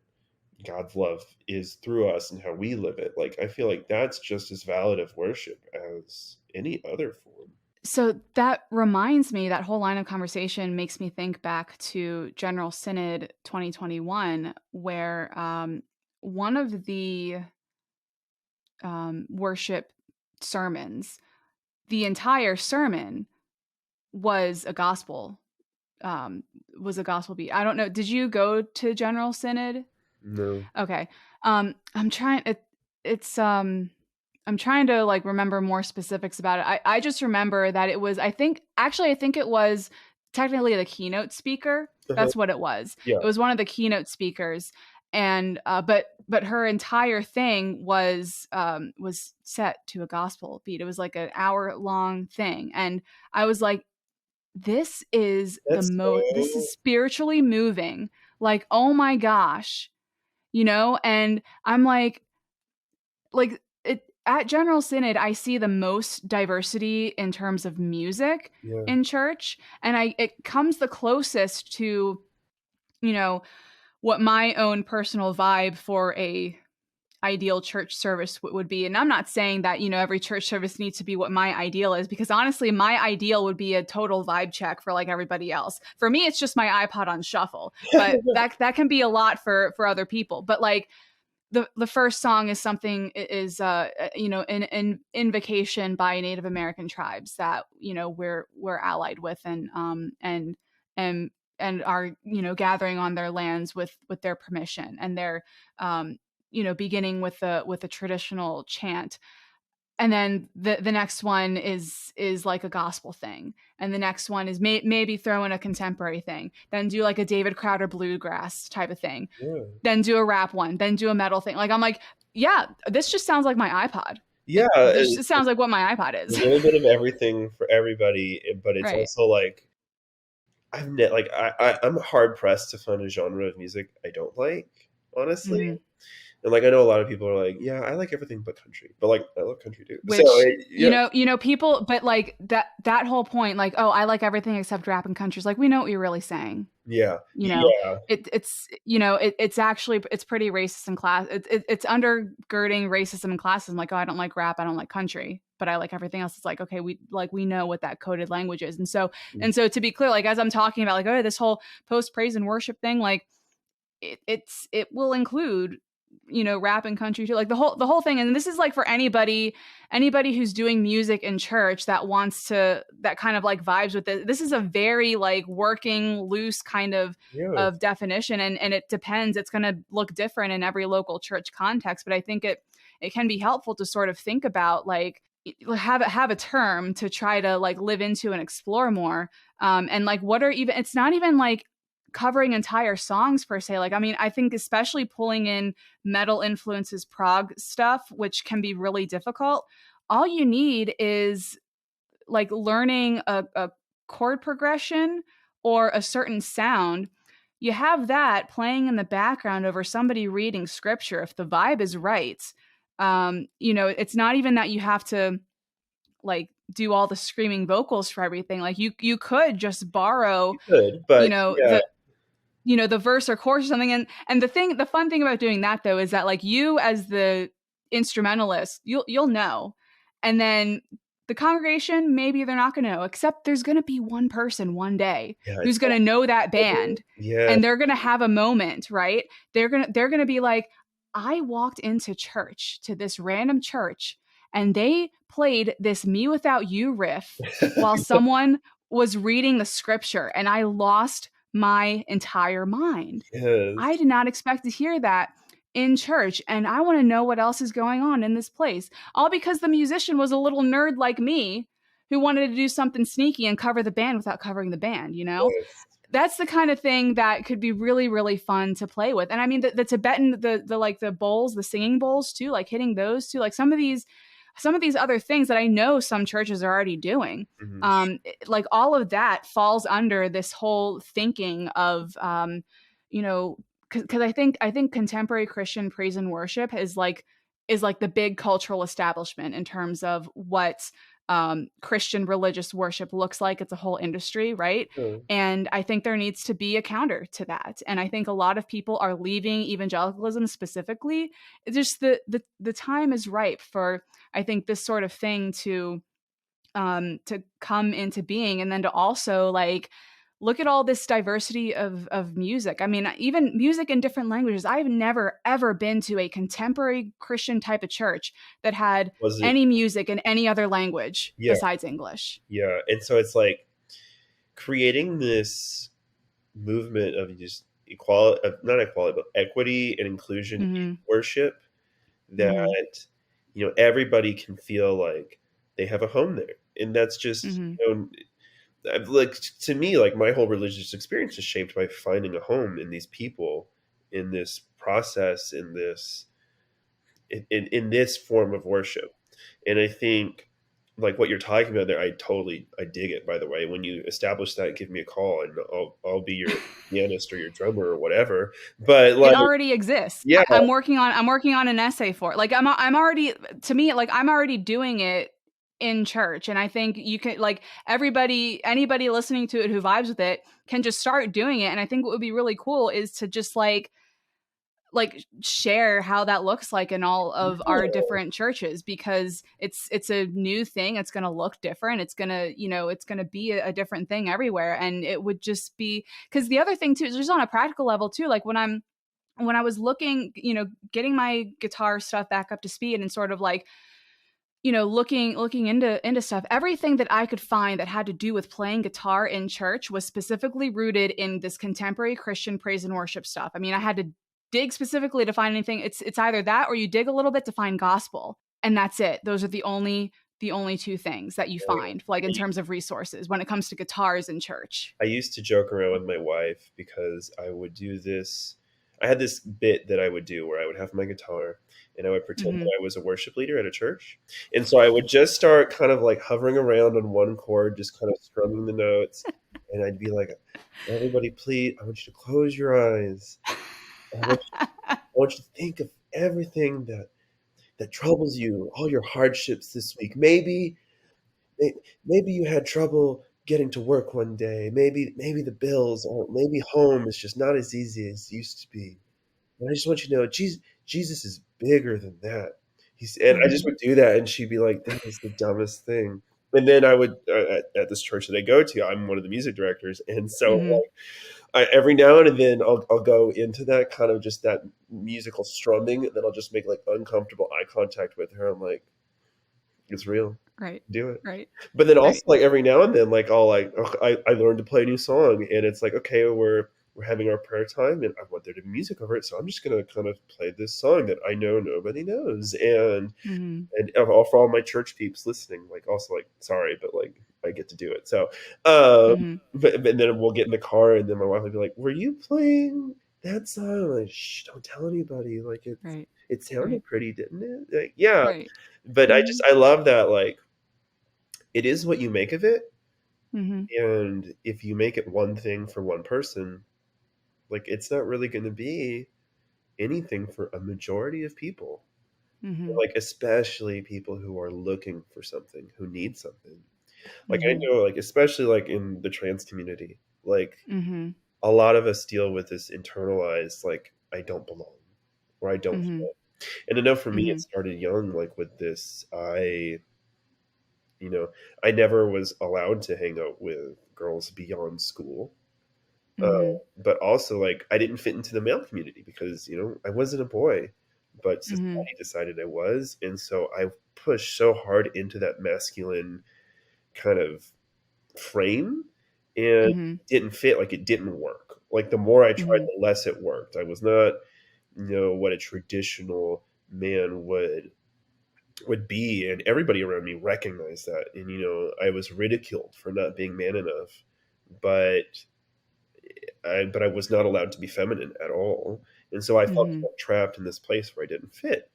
God's love is through us and how we live it. Like, I feel like that's just as valid of worship as any other form. So that reminds me, that whole line of conversation makes me think back to General Synod 2021, where one of the worship sermons, the entire sermon was a gospel, um, beat. I don't know. Did you go to General Synod? No. Okay. I'm trying it's I'm trying to like remember more specifics about it. I just remember that it was, I think it was technically the keynote speaker. Uh-huh. That's what it was. Yeah. It was one of the keynote speakers. And but her entire thing was set to a gospel beat. It was like an hour long thing. And I was like, That's this is so, spiritually moving. Like, oh my gosh, and I'm like it at General Synod, I see the most diversity in terms of music yeah. in church, and it comes the closest to, you know what my own personal vibe for a ideal church service would be. And I'm not saying that, every church service needs to be what my ideal is, because honestly, my ideal would be a total vibe check for like everybody else. For me, it's just my iPod on shuffle, but that can be a lot for other people. But like, the first song is something is an invocation by Native American tribes that we're allied with and and are gathering on their lands with their permission, and they're beginning with a traditional chant. And then the next one is like a gospel thing, and the next one is maybe throw in a contemporary thing, then do like a David Crowder bluegrass type of thing, Yeah. then do a rap one, then do a metal thing. Like, I'm like, yeah, this just sounds like my iPod. Yeah, This just sounds like what my iPod a is. little bit of everything for everybody, but it's Right. also like I'm hard pressed to find a genre of music I don't like, honestly. Mm-hmm. And like I know a lot of people are like, yeah, I like everything but country, but like I love country too. So Which yeah, people, but like that whole point, like, oh, I like everything except rap and country. Like, we know what you're really saying. yeah, Yeah. It's actually, it's pretty racist and class. It's undergirding racism and classism. Like, oh, I don't like rap, I don't like country, but I like everything else. It's like, okay, we know what that coded language is. And so to be clear, like, as I'm talking about, like, oh, this whole post praise and worship thing, like it will include rap and country too, like the whole thing. And this is like for anybody who's doing music in church that wants to, that kind of like vibes with it. This is a very like working loose kind of definition, and it depends, it's going to look different in every local church context, but I think it can be helpful to sort of think about, like, have a term to try to like live into and explore more. And like, what are even, it's not even like covering entire songs per se. Like, I mean, I think especially pulling in metal influences, prog stuff, which can be really difficult. All you need is like learning a chord progression or a certain sound. You have that playing in the background over somebody reading scripture. If the vibe is right, it's not even that you have to like do all the screaming vocals for everything. Like, you could just borrow, you could, but yeah, the verse or chorus or something. And the fun thing about doing that though is that, like, you as the instrumentalist, you'll know, and then the congregation, maybe they're not going to know, except there's going to be one person one day who's going to know that band, yeah, and they're going to have a moment, right? They're going to be like, I walked into church, to this random church, and they played this Me Without You riff while someone was reading the scripture, and I lost my entire mind. yes, I did not expect to hear that in church, and I want to know what else is going on in this place. All because the musician was a little nerd like me who wanted to do something sneaky and cover the band without covering the band, yes. That's the kind of thing that could be really, really fun to play with. And I mean, the Tibetan, the like the bowls, the singing bowls too, like hitting those too, like some of these other things that I know some churches are already doing. Mm-hmm. Like all of that falls under this whole thinking of, because I think contemporary Christian praise and worship is like the big cultural establishment in terms of what Christian religious worship looks like. It's a whole industry, right? Oh, And I think there needs to be a counter to that. And I think a lot of people are leaving evangelicalism specifically. It's just the time is ripe for, I think, this sort of thing to come into being, and then to also like look at all this diversity of music. I mean, even music in different languages. I've never ever been to a contemporary Christian type of church that had was it? any music in any other language Yeah, besides English. yeah. And so it's like creating this movement of just equality, not equality, but equity and inclusion in Mm-hmm. worship, Mm-hmm. that everybody can feel like they have a home there, and that's just Mm-hmm. like, to me, like my whole religious experience is shaped by finding a home in these people, in this process, in this form of worship. And I think like what you're talking about there, I dig it. By the way, when you establish that, give me a call and I'll be your pianist or your drummer or whatever. But It like, already exists. yeah, I'm working on an essay for it. Like, I'm already, to me, like, I'm already doing it in church. And I think you can, like, anybody listening to it who vibes with it can just start doing it. And I think what would be really cool is to just like share how that looks like in all of our yeah, different churches, because it's a new thing. It's going to look different. It's going to be a different thing everywhere. And it would just be, because the other thing too is just on a practical level too, like when I'm when I was looking, getting my guitar stuff back up to speed and sort of like, looking into stuff, everything that I could find that had to do with playing guitar in church was specifically rooted in this contemporary Christian praise and worship stuff. I mean, I had to dig specifically to find anything. It's either that or you dig a little bit to find gospel, and that's it. Those are the only two things that you find, like in terms of resources when it comes to guitars in church. I used to joke around with my wife because I would do this. I had this bit that I would do where I would have my guitar and I would pretend Mm-hmm. that I was a worship leader at a church. And so I would just start kind of like hovering around on one chord, just kind of strumming the notes. And I'd be like, everybody, please, I want you to close your eyes. I want you to think of everything that troubles you, all your hardships this week. May- Maybe you had trouble getting to work one day. Maybe the bills, or maybe home is just not as easy as it used to be. And I just want you to know, Jesus is bigger than that. And I just Mm-hmm. would do that, and she'd be like, "That is the dumbest thing." And then I would at this church that I go to, I'm one of the music directors, and so Mm-hmm. every now and then I'll go into that kind of just that musical strumming, and then I'll just make like uncomfortable eye contact with her. I'm like, "It's real. Right. Do it." Right. But then also Right. like every now and then, like I'll like I learned to play a new song, and it's like, okay, we're having our prayer time, and I want there to be music over it, so I'm just gonna kind of play this song that I know nobody knows, Mm-hmm. and all for all my church peeps listening, like also like sorry, but like I get to do it. So, Mm-hmm. but then we'll get in the car, and then my wife will be like, "Were you playing that song?" I'm like, shh, don't tell anybody. Like Right. it Right. sounded pretty, didn't it? Like, yeah, Right. but Mm-hmm. I love that like it is what you make of it. Mm-hmm. And if you make it one thing for one person, like it's not really going to be anything for a majority of people. Mm-hmm. Like especially people who are looking for something, who need something. Like I Mm-hmm. know like especially like in the trans community, like Mm-hmm. a lot of us deal with this internalized like I don't belong or I don't Mm-hmm. fit. And I know for me it Mm-hmm. started young like with this you know, I never was allowed to hang out with girls beyond school. Uh, Mm-hmm. but also, like, I didn't fit into the male community because, I wasn't a boy, but Mm-hmm. society decided I was. And so I pushed so hard into that masculine kind of frame and Mm-hmm. it didn't fit. Like, it didn't work. Like, the more I tried, Mm-hmm. the less it worked. I was not, what a traditional man would be, and everybody around me recognized that. And I was ridiculed for not being man enough, but I was not allowed to be feminine at all, and so I felt Mm-hmm. kind of trapped in this place where I didn't fit.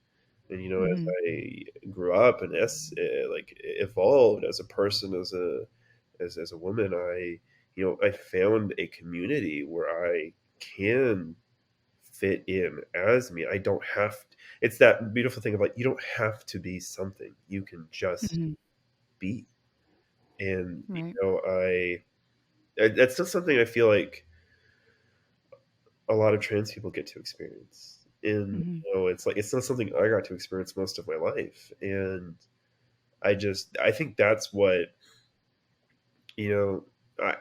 And as Mm-hmm. I grew up and like evolved as a person, as a woman, I found a community where I can fit in as me. I don't have it's that beautiful thing of like you don't have to be something. You can just Mm-hmm. be. And Right. that's not something I feel like a lot of trans people get to experience. And Mm-hmm. it's like it's not something I got to experience most of my life. And I think that's what you know I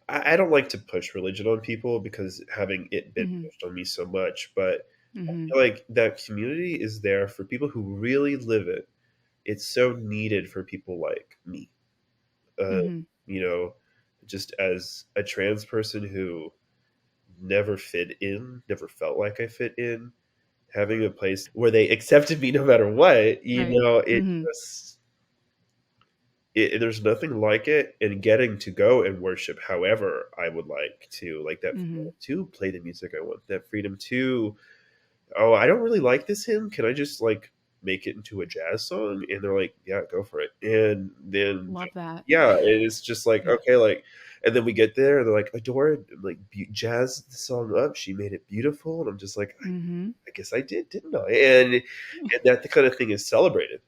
I don't like to push religion on people because having it been Mm-hmm. pushed on me so much, but I Mm-hmm. feel like that community is there for people who really live it. It's so needed for people like me. Uh, Mm-hmm. you know, just as a trans person who never fit in, never felt like I fit in, having a place where they accepted me no matter what, Right. it Mm-hmm. just there's nothing like it, and getting to go and worship however I would like to, like that Mm-hmm. freedom to play the music I want, that freedom to, oh, I don't really like this hymn. Can I just like make it into a jazz song? And they're like, yeah, go for it. And then, Love that. yeah, it's just like, Yeah. okay, like, and then we get there and they're like, Adora, like, jazz the song up. She made it beautiful. And I'm just like, Mm-hmm. I guess I did, didn't I? And that the kind of thing is celebrated.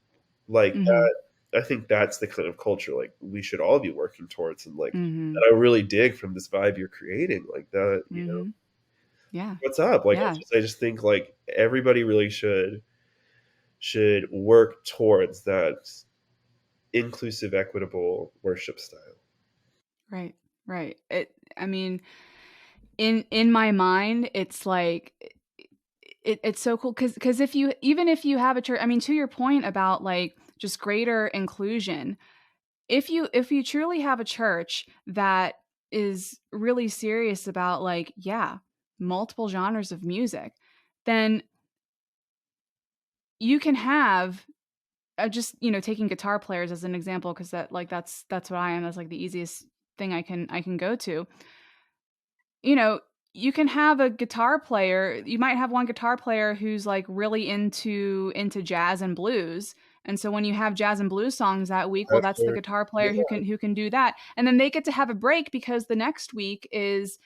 Like Mm-hmm. that, I think that's the kind of culture like we should all be working towards, and like Mm-hmm. that I really dig from this vibe you're creating. Like that, Mm-hmm. Yeah. what's up? Like Yeah. I just think like everybody really should work towards that inclusive, equitable worship style. Right. Right. I mean, in my mind, it's like it's so cool because if you even if you have a church, I mean, to your point about like just greater inclusion, if you truly have a church that is really serious about like, yeah, multiple genres of music, then you can have just, you know, taking guitar players as an example, because that's what I am. That's like the easiest thing I can go to. You know, you can have a guitar player. You might have one guitar player who's like really into jazz and blues. And so when you have jazz and blues songs that week, well, that's the After, guitar player yeah, who can do that. And then they get to have a break because the next week is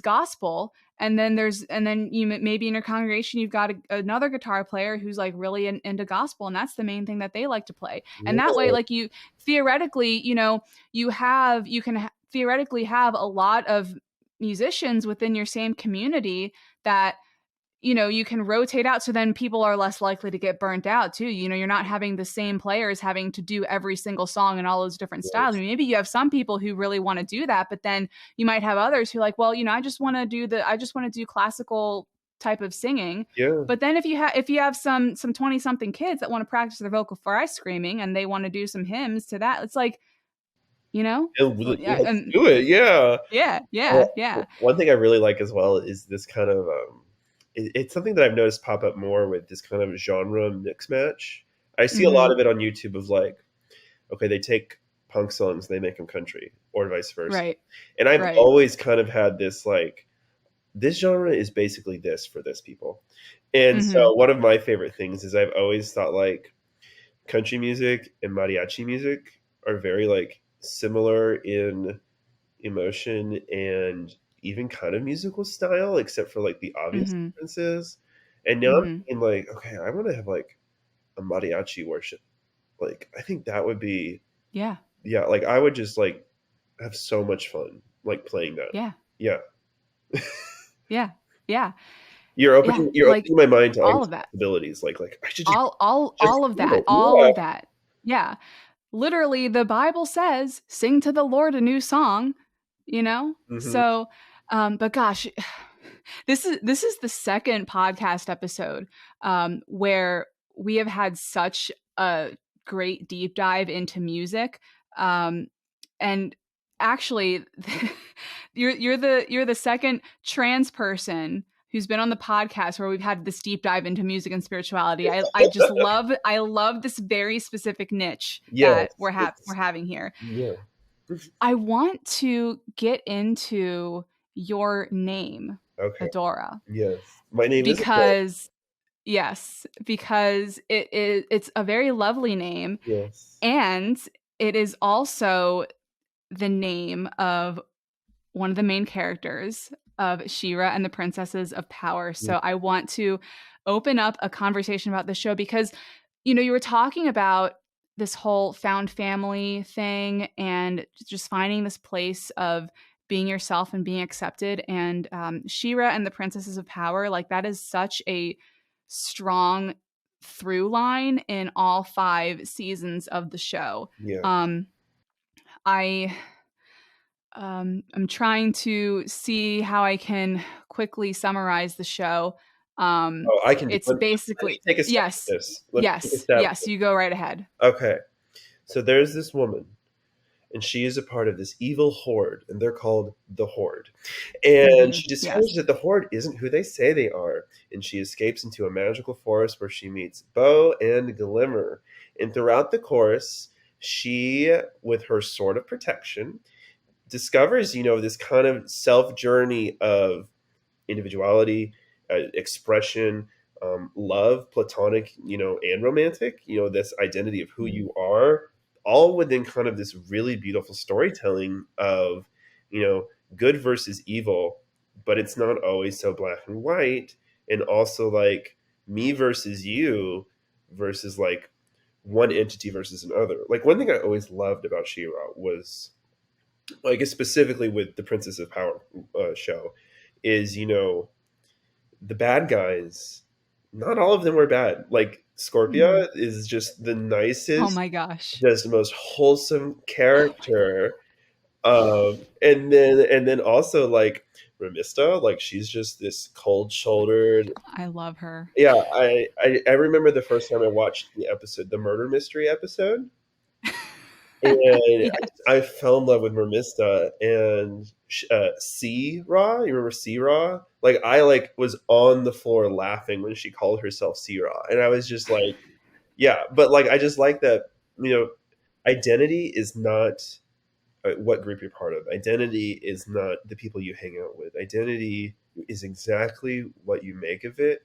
gospel. And then you maybe in your congregation you've got another guitar player who's like really into gospel, and that's the main thing that they like to play. And that way, yeah, like, you theoretically, you know, you can theoretically have a lot of musicians within your same community that, you know, you can rotate out, so then people are less likely to get burnt out too. You know, you're not having the same players having to do every single song in all those different styles. I yes, mean, maybe you have some people who really want to do that, but then you might have others who like, well, you know, I just want to do classical type of singing. yeah. But then if you have some 20 something kids that want to practice their vocal fry screaming and they want to do some hymns to that, it's like, you know, And yeah, let's and do it. Yeah. yeah, yeah, yeah. One thing I really like as well is this kind of it's something that I've noticed pop up more with this kind of genre mix match. I see a lot Mhm. of it on YouTube of like, okay, they take punk songs, they make them country, or vice versa. Right. And I've Right. always kind of had this like, this genre is basically this for this people. And so Mhm. one of my favorite things is I've always thought like country music and mariachi music are very like similar in emotion and even kind of musical style, except for like the obvious Mhm. differences. And now I'm Mhm. thinking like, okay, I want to have like a mariachi worship. Like, I think that would be, Yeah. yeah, like I would just like have so much fun like playing that. Yeah. Yeah. Yeah. Yeah. Yeah. You're Like opening my mind to all all these of that. possibilities. Like I should just All of do that. it. All Yeah. of that. Yeah. Literally the Bible says, "Sing to the Lord a new song," you know? Hmm. So, but gosh, this is the second podcast episode where we have had such a great deep dive into music. Um and actually you're the second trans person who's been on the podcast where we've had this deep dive into music and spirituality. I love this very specific niche that Yes. we're It's having here. yeah. I want to get into your name, Okay. Adora, Yes. My name is Adora. because yes, because it's a very lovely name, Yes. and it is also the name of one of the main characters of She-Ra and the Princesses of Power. So I want to open up a conversation about the show because, you know, you were talking about this whole found family thing and just finding this place of being yourself and being accepted. And She-Ra and the Princesses of Power, like that is such a strong through line in all 5 seasons of the show. Yeah. Um, I I'm trying to see how I can quickly summarize the show. Oh, I can do It's let me basically take a stab at yes, this. Let me take a stab at yes. this. You go right ahead. Okay. So there's this woman, and she is a part of this evil horde, and they're called the Horde. And she discovers Yes. that the Horde isn't who they say they are, and she escapes into a magical forest where she meets Bo and Glimmer. And throughout the course, she, with her sword of protection, discovers, this kind of self journey of individuality, expression, love, platonic, and romantic, this identity of who Mhm. you are, all within kind of this really beautiful storytelling of, you know, good versus evil, but it's not always so black and white. And also like me versus you versus like one entity versus another. Like one thing I always loved about She-Ra was, I guess specifically with the Princess of Power show, is the bad guys, not all of them were bad. Like Mhm. Scorpia is just the Oh nicest, my gosh. just the most wholesome character. And then also like Ramista, like she's just this cold shouldered. I love her. Yeah, I remember the first time I watched the episode, the murder mystery episode, and Yes. I fell in love with Mermista and C Ra. You remember C Ra? Like I like was on the floor laughing when she called herself C Ra, and I was just like, yeah. But like I just like that, you know, identity is not what group you're part of. Identity is not the people you hang out with. Identity is exactly what you make of it.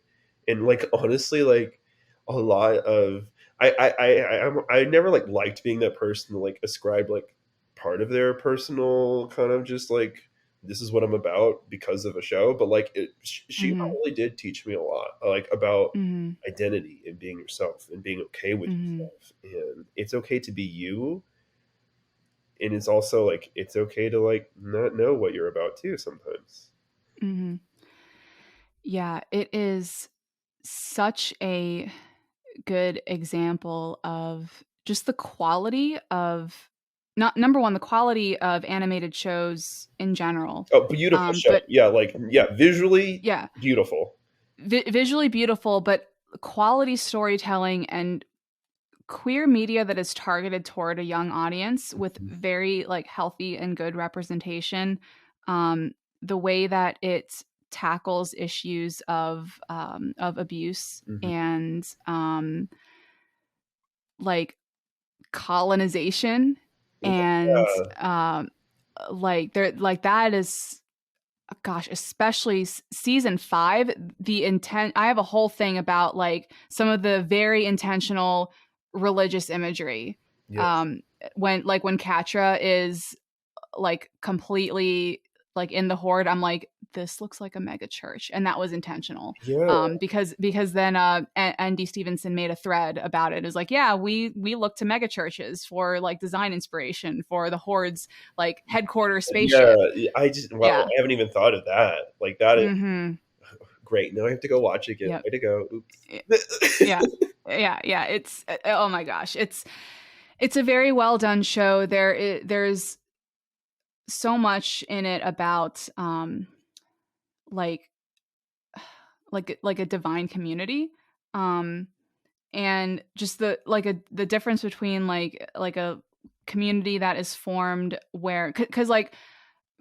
And like honestly, like a lot of I never like liked being that person to like ascribe like part of their personal kind of just like this is what I'm about because of a show. But like she Mm-hmm. really did teach me a lot like about Mm-hmm. identity and being yourself and being okay with Mm-hmm. yourself. And it's okay to be you, and it's also like it's okay to like not know what you're about too sometimes. Mm-hmm. Yeah, it is such a good example of just the quality of, not number one, the quality of animated shows in general. Oh, beautiful show. But Yeah, like yeah, visually yeah, beautiful. visually beautiful, but quality storytelling and queer media that is targeted toward a young audience with very like healthy and good representation. Um, the way that it tackles issues of abuse Mm-hmm. and like colonization and Yeah, like there like that is, gosh, especially season 5, the intent. I have a whole thing about like some of the very intentional religious imagery. yes, um when Katra is like completely like in the horde, I'm like, this looks like a mega church, and that was intentional. yeah, Because then Andy Stevenson made a thread about it. It was like, yeah, we look to mega churches for like design inspiration for the horde's like headquarters yeah. spaceship. I just wow, Yeah. I haven't even thought of that. Like that is Mm-hmm. great. Now I have to go watch it again. Yep. Way to go. Y- Oops. Yeah. Yeah. It's oh my gosh. It's a very well done show. There's so much in it about like like a divine community. Um and just the difference between like a community that is formed where, because like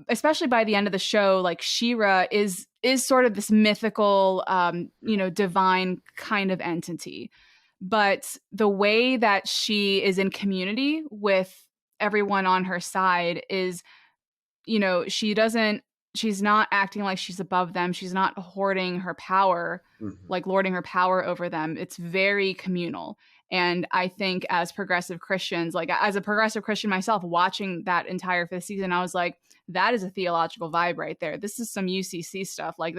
especially by the end of the show, like Shira is sort of this mythical, divine kind of entity. But the way that she is in community with everyone on her side is, she's not acting like she's above them. She's not hoarding her power, Mhm. like lording her power over them. It's very communal. And I think as progressive Christians, like as a progressive Christian myself, watching that entire 5th season, I was like, that is a theological vibe right there. This is some UCC stuff. Like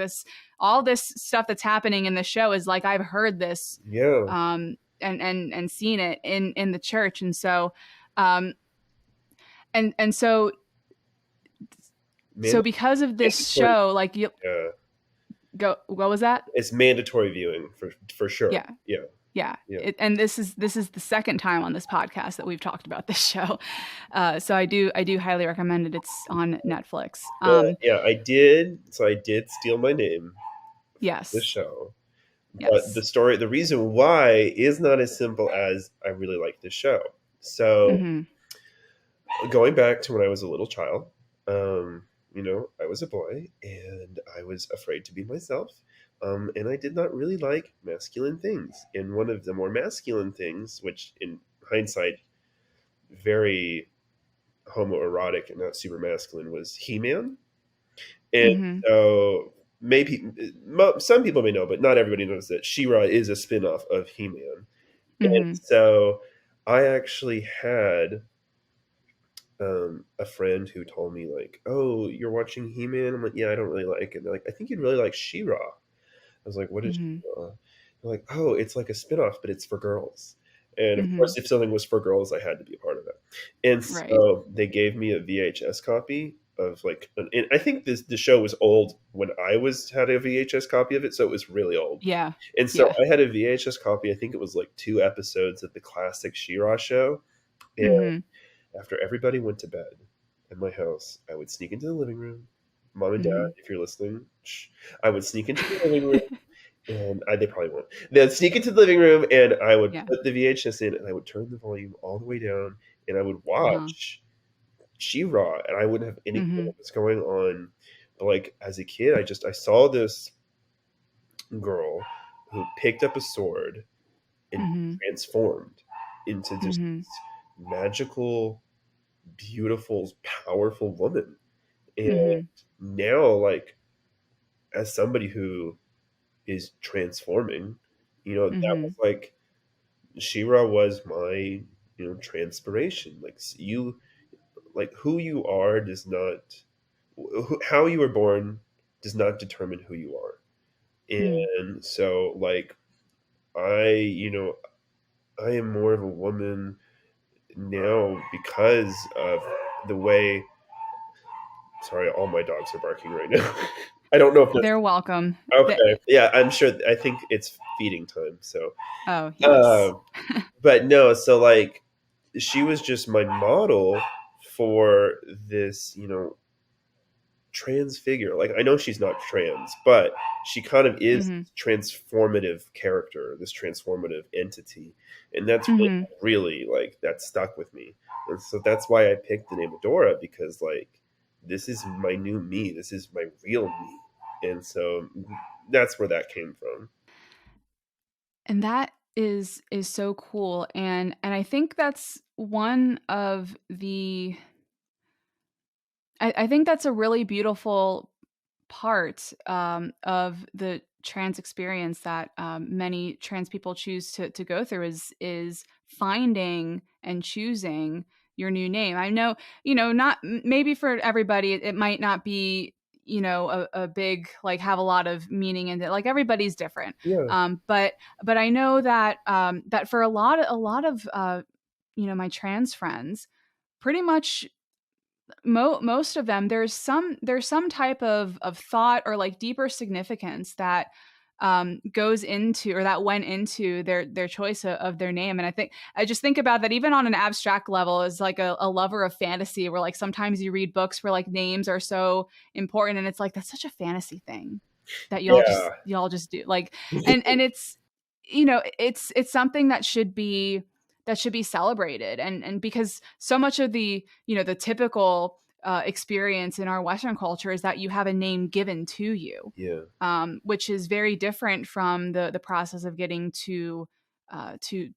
all this stuff that's happening in the show is like, I've heard this, Yeah, and seen it in the church. And so, um, and so man, because of this mandatory. show, like you Yeah, go, what was that? it's mandatory viewing for sure. Yeah. Yeah, Yeah. yeah. And this is the second time on this podcast that we've talked about this show. So I do highly recommend it. It's on Netflix. Yeah, I did. So I did steal my name for the Yes. show. But the Yes. story, the reason why is not as simple as I really like this show. So Mm-hmm. going back to when I was a little child, I was a boy and I was afraid to be myself. And I did not really like masculine things. And one of the more masculine things, which in hindsight, very homoerotic and not super masculine, was He Man. And Mm-hmm. so maybe some people may know, but not everybody knows that She-Ra is a spin-off of He-Man. And Mm-hmm. so I actually had a friend who told me like, "Oh, you're watching He-Man?" I'm like, "Yeah, I don't really like it." They're like, "I think you'd really like She-Ra." I was like, "What is Mm-hmm. She-Ra?" They're like, "Oh, it's like a spin-off, but it's for girls." And of Mm-hmm. course, if something was for girls, I had to be a part of it. And Right. so they gave me a VHS copy of like, and I think the show was old when I was had a VHS copy of it, so it was really old. Yeah. And so Yeah. I had a VHS copy. I think it was like 2 episodes of the classic She-Ra show. And Mm-hmm. after everybody went to bed, at my house, I would sneak into the living room. Mom and Dad, Mhm. if you're listening, shh, I would sneak into the living room, and they probably won't. They'd sneak into the living room, and I would Yeah. put the VHS in, and I would turn the volume all the way down, and I would Uh-huh. watch She-Ra, and I wouldn't have any clue Mhm. what was going on. But like as a kid, I saw this girl who picked up a sword and Mhm. transformed into just Mhm. this magical, beautiful, powerful woman. And Mhm. now, like as somebody who is transforming, that was Mhm. like Shira was my, transpiration. Like like who you are does not, how you were born does not determine who you are. Mhm. And so, like, I, I am more of a woman now because of the way. Sorry, all my dogs are barking right now. I don't know if that's They're welcome. okay. Yeah, I'm sure. I think it's feeding time. So, Oh, uh, yes. but no. So like, she was just my model for this, trans figure. Like I know she's not trans, but she kind of is Mhm. this transformative character, this transformative entity, and that's Mhm. really like that stuck with me. And so that's why I picked the name Adora, because like this is my new me, this is my real me, and so that's where that came from. And that is so cool, and I think that's one of the I think that's a really beautiful part of the trans experience that many trans people choose to go through is finding and choosing your new name. I know, not maybe for everybody, it might not be, a big like have a lot of meaning in it. Like everybody's different, Yeah, but I know that that for a lot of my trans friends, pretty much most of them there's some type of thought or like deeper significance that goes into or that went into their choice of their name. And I just think about that even on an abstract level as like a lover of fantasy, where like sometimes you read books where like names are so important and it's like that's such a fantasy thing that y'all just yeah, y'all just do like. And it's it's something that should be celebrated. And because so much of the typical experience in our Western culture is that you have a name given to you, yeah. which is very different from the process of getting to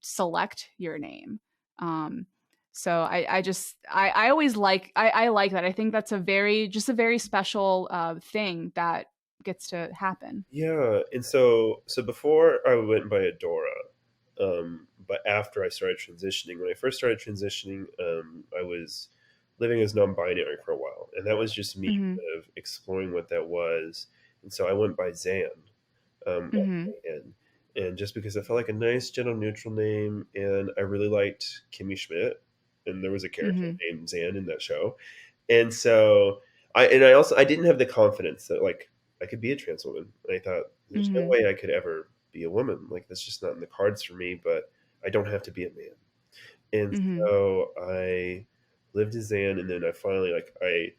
select your name. Um, so I always I like that. I think that's a very special thing that gets to happen. Yeah, and so before I went by Adora, but after I started transitioning, when I first started transitioning, I was living as non-binary for a while, and that was just me Hmm. kind of exploring what that was. And so I went by Zan, Hmm. and just because it felt like a nice gender neutral name, and I really liked Kimmy Schmidt, and there was a character Hmm. named Zan in that show, and so I didn't have the confidence that like I could be a trans woman. And I thought there's no Hmm. way I could ever be a woman. Like that's just not in the cards for me. But I don't have to be a man. And Hmm. so I lived as Zan, and then I finally like I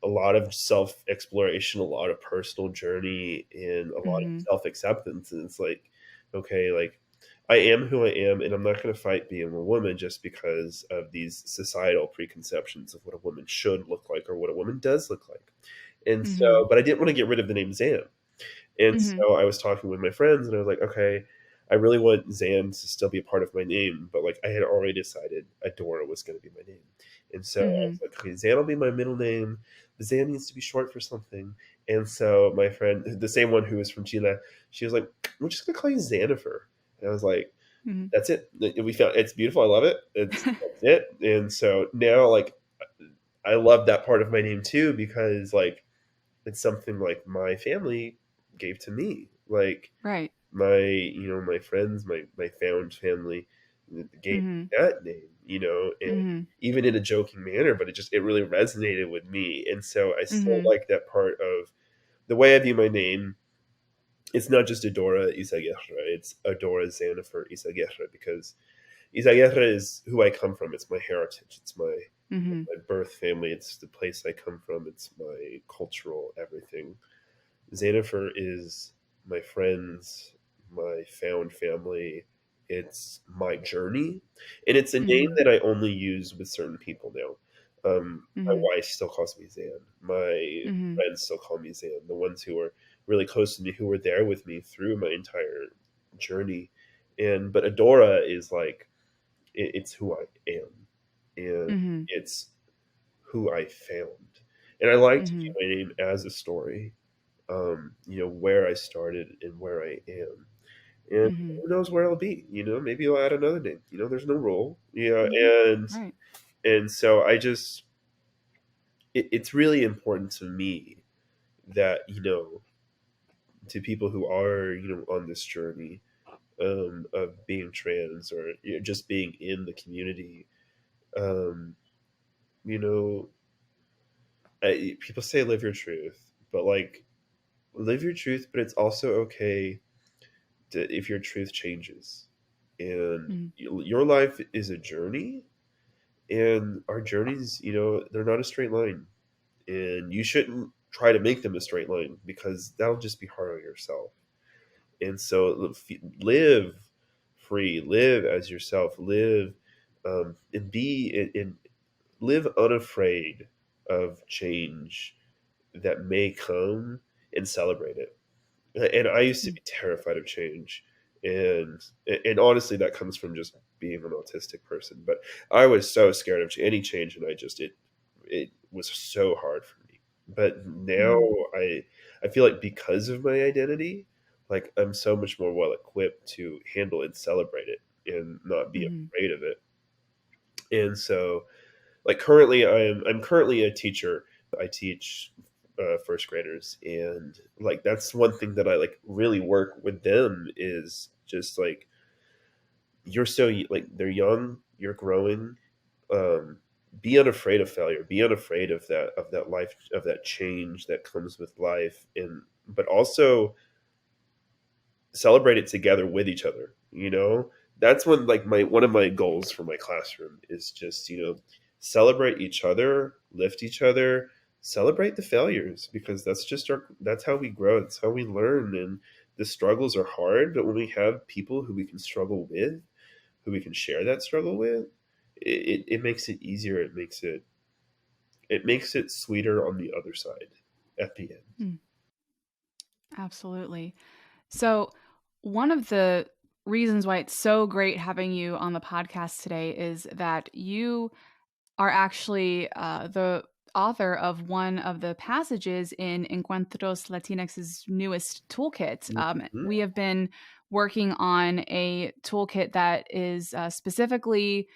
a lot of self exploration, a lot of personal journey, and a lot of Hmm. self acceptance. And it's like, okay, like I am who I am, and I'm not going to fight being a woman just because of these societal preconceptions of what a woman should look like or what a woman does look like. And Hmm. so, but I didn't want to get rid of the name Zan. And Hmm. so I was talking with my friends, and I was like, okay, I really want Zan to still be a part of my name, but like I had already decided Adora was going to be my name. And so I was Hmm. like, okay, Zan will be my middle name. But Zan needs to be short for something. And so my friend, the same one who was from Chile, she was like, we're just going to call you Xanifer. And I was like, Hmm. that's it. We found it's beautiful. I love it. That's it. And so now, like, I love that part of my name too because like it's something like my family gave to me. Like Right. my friends, my found family gave me Hmm. that name. And Hmm. even in a joking manner, but it really resonated with me. And so I still Hmm. like that part of the way I view my name. It's not just Adora Xannifer, it's Adora Xannifer Ysaguirre because Ysaguirre is who I come from. It's my heritage. It's my Mm-hmm. my birth family. It's the place I come from. It's my cultural everything. Xannifer is my friends, my found family. It's my journey, and it's a name Mm-hmm. that I only use with certain people now. My Mm-hmm. wife still calls me Zan. My Mm-hmm. friends still call me Zan. The ones who are really close to me, who were there with me through my entire journey, and but Adora is like it's who I am, and Mm-hmm. it's who I found. And I like to Mm-hmm. view my name as a story, where I started and where I am. And Mm-hmm. who knows where I'll be? Maybe I'll add another name. There's no rule. Mm-hmm. And Right. so I just it's really important to me that to people who are on this journey of being trans or just being in the community. Um, you know, people say live your truth, but like live your truth, but it's also okay if your truth changes. And Mm-hmm. your life is a journey, and our journeys, they're not a straight line. And you shouldn't try to make them a straight line because that'll just be hard on yourself. And so live free, live as yourself, live and and live unafraid of change that may come, and celebrate it. And I used to be terrified of change, and honestly, that comes from just being an autistic person. But I was so scared of any change, and it was so hard for me. But now Mm-hmm. I feel like because of my identity, like I'm so much more well equipped to handle and celebrate it and not be Mm-hmm. afraid of it. And so, like currently, I'm currently a teacher. I teach first graders, and like that's one thing that I like really work with them is just like you're so like they're young, you're growing. Um, be unafraid of failure. Be unafraid of that life of that change that comes with life, and but also celebrate it together with each other. That's when like my one of my goals for my classroom is just celebrate each other, lift each other, celebrate the failures, because that's how we grow, that's how we learn. And the struggles are hard, but when we have people who we can struggle with, who we can share that struggle with, it makes it easier. It makes it sweeter on the other side at the end. Mm-hmm. Absolutely. So, one of the reasons why it's so great having you on the podcast today is that you are actually the author of one of the passages in Encuentros Latinx's newest toolkit. Mhm. We have been working on a toolkit that is specifically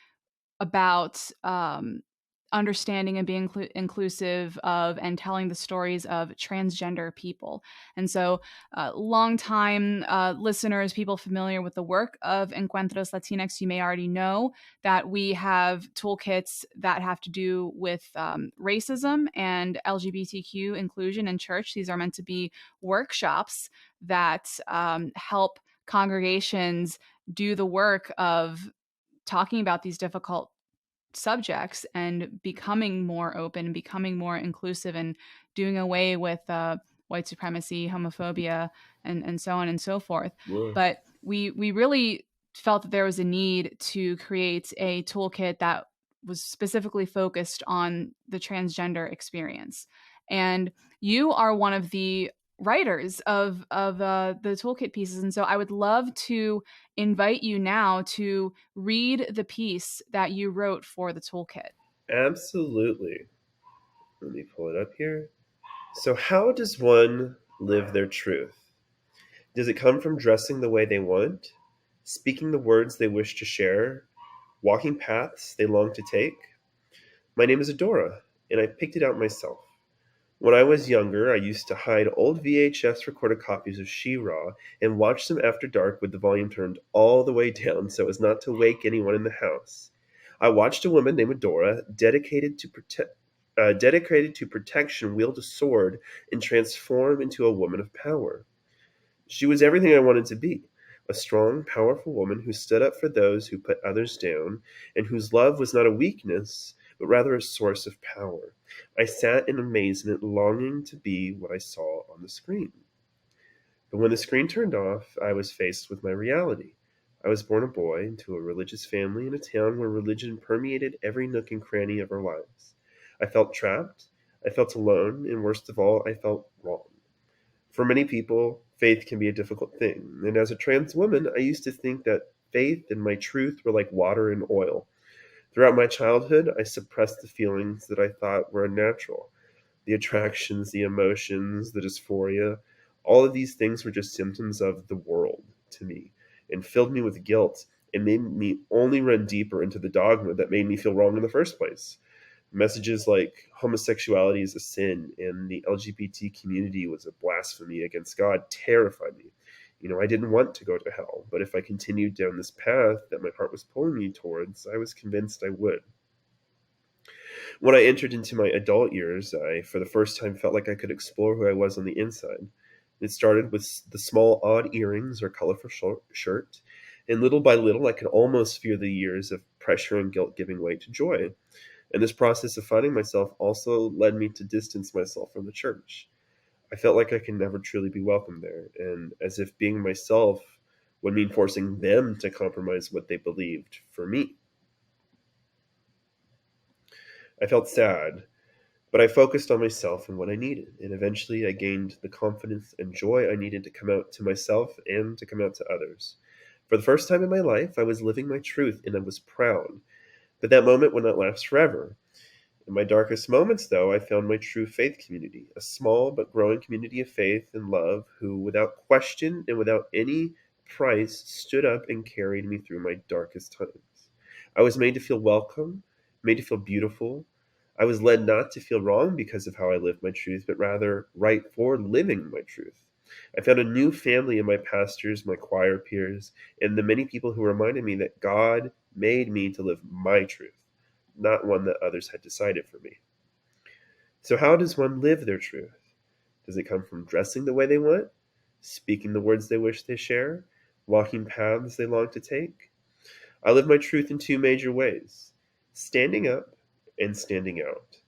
about understanding and being inclusive of and telling the stories of transgender people. And so, longtime listeners, people familiar with the work of Encuentros Latinx, you may already know that we have toolkits that have to do with racism and LGBTQ inclusion in church. These are meant to be workshops that help congregations do the work of talking about these difficult subjects and becoming more open, becoming more inclusive, and doing away with white supremacy, homophobia, and so on and so forth. Yeah. But we really felt that there was a need to create a toolkit that was specifically focused on the transgender experience. And you are one of the writers of the toolkit pieces, and so I would love to invite you now to read the piece that you wrote for the toolkit. Absolutely. Let me pull it up here. So, how does one live their truth? Does it come from dressing the way they want, speaking the words they wish to share, walking paths they long to take? My name is Adora, and I picked it out myself. When I was younger, I used to hide old VHS recorded copies of She-Ra and watch them after dark with the volume turned all the way down so as not to wake anyone in the house. I watched a woman named Adora, dedicated to protection, wield a sword and transform into a woman of power. She was everything I wanted to be, a strong, powerful woman who stood up for those who put others down, and whose love was not a weakness, but rather a source of power. I sat in amazement, longing to be what I saw on the screen. But when the screen turned off, I was faced with my reality. I was born a boy into a religious family in a town where religion permeated every nook and cranny of our lives. I felt trapped, I felt alone, and worst of all, I felt wrong. For many people, faith can be a difficult thing, and as a trans woman, I used to think that faith and my truth were like water and oil. Throughout my childhood, I suppressed the feelings that I thought were unnatural. The attractions, the emotions, the dysphoria, all of these things were just symptoms of the world to me and filled me with guilt and made me only run deeper into the dogma that made me feel wrong in the first place. Messages like homosexuality is a sin and the LGBT community was a blasphemy against God terrified me. I didn't want to go to hell, but if I continued down this path that my heart was pulling me towards, I was convinced I would. When I entered into my adult years, I, for the first time, felt like I could explore who I was on the inside. It started with the small, odd earrings or colorful shirt, and little by little, I could almost feel the years of pressure and guilt giving way to joy. And this process of finding myself also led me to distance myself from the church. I felt like I could never truly be welcome there, and as if being myself would mean forcing them to compromise what they believed for me. I felt sad, but I focused on myself and what I needed, and eventually I gained the confidence and joy I needed to come out to myself and to come out to others. For the first time in my life, I was living my truth and I was proud, but that moment would not last forever. In my darkest moments, though, I found my true faith community, a small but growing community of faith and love who, without question and without any price, stood up and carried me through my darkest times. I was made to feel welcome, made to feel beautiful. I was led not to feel wrong because of how I lived my truth, but rather right for living my truth. I found a new family in my pastors, my choir peers, and the many people who reminded me that God made me to live my truth, not one that others had decided for me. So how does one live their truth? Does it come from dressing the way they want, speaking the words they wish they share, walking paths they long to take? I live my truth in two major ways: standing up and standing out.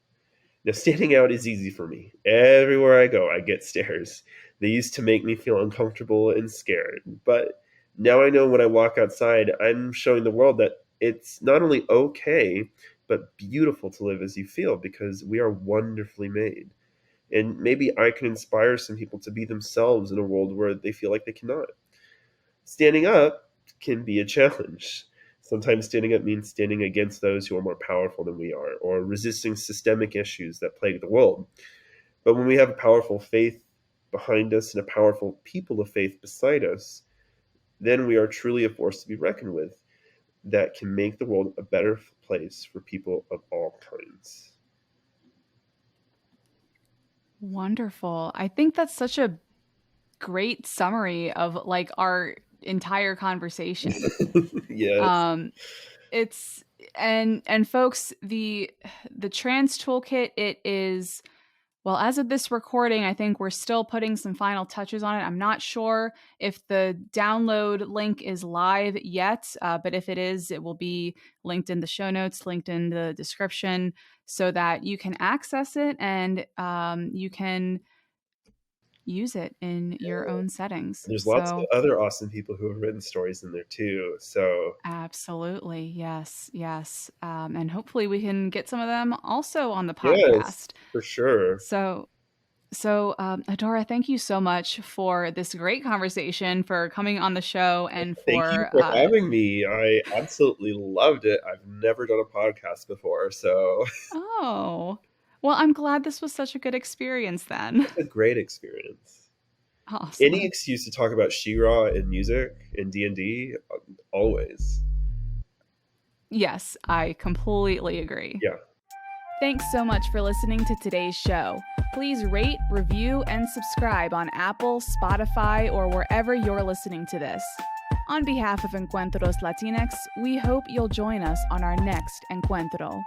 Now, standing out is easy for me. Everywhere I go, I get stares. They used to make me feel uncomfortable and scared, but now I know when I walk outside, I'm showing the world that it's not only okay, but beautiful to live as you feel because we are wonderfully made. And maybe I can inspire some people to be themselves in a world where they feel like they cannot. Standing up can be a challenge. Sometimes standing up means standing against those who are more powerful than we are, or resisting systemic issues that plague the world. But when we have a powerful faith behind us and a powerful people of faith beside us, then we are truly a force to be reckoned with that can make the world a better place for people of all kinds. Wonderful. I think that's such a great summary of like our entire conversation. Yes. Um, it's and folks, the trans toolkit, it is, well, as of this recording, I think we're still putting some final touches on it. I'm not sure if the download link is live yet, but if it is, it will be linked in the show notes, linked in the description, so that you can access it and you can use it in your own settings. There's lots of So other awesome people who have written stories in there too. So absolutely. Yes. Yes. And hopefully we can get some of them also on the yes, podcast. for sure. So, Adora, thank you so much for this great conversation, for coming on the show, and Thank you for, for having me. I absolutely loved it. I've never done a podcast before, so oh, well, I'm glad this was such a good experience then. it's a great experience. Any Awesome. excuse to talk about She-Ra and music and D&D, always. Yes, I completely agree. Yeah. Thanks so much for listening to today's show. Please rate, review, and subscribe on Apple, Spotify, or wherever you're listening to this. On behalf of Encuentros Latinx, we hope you'll join us on our next Encuentro.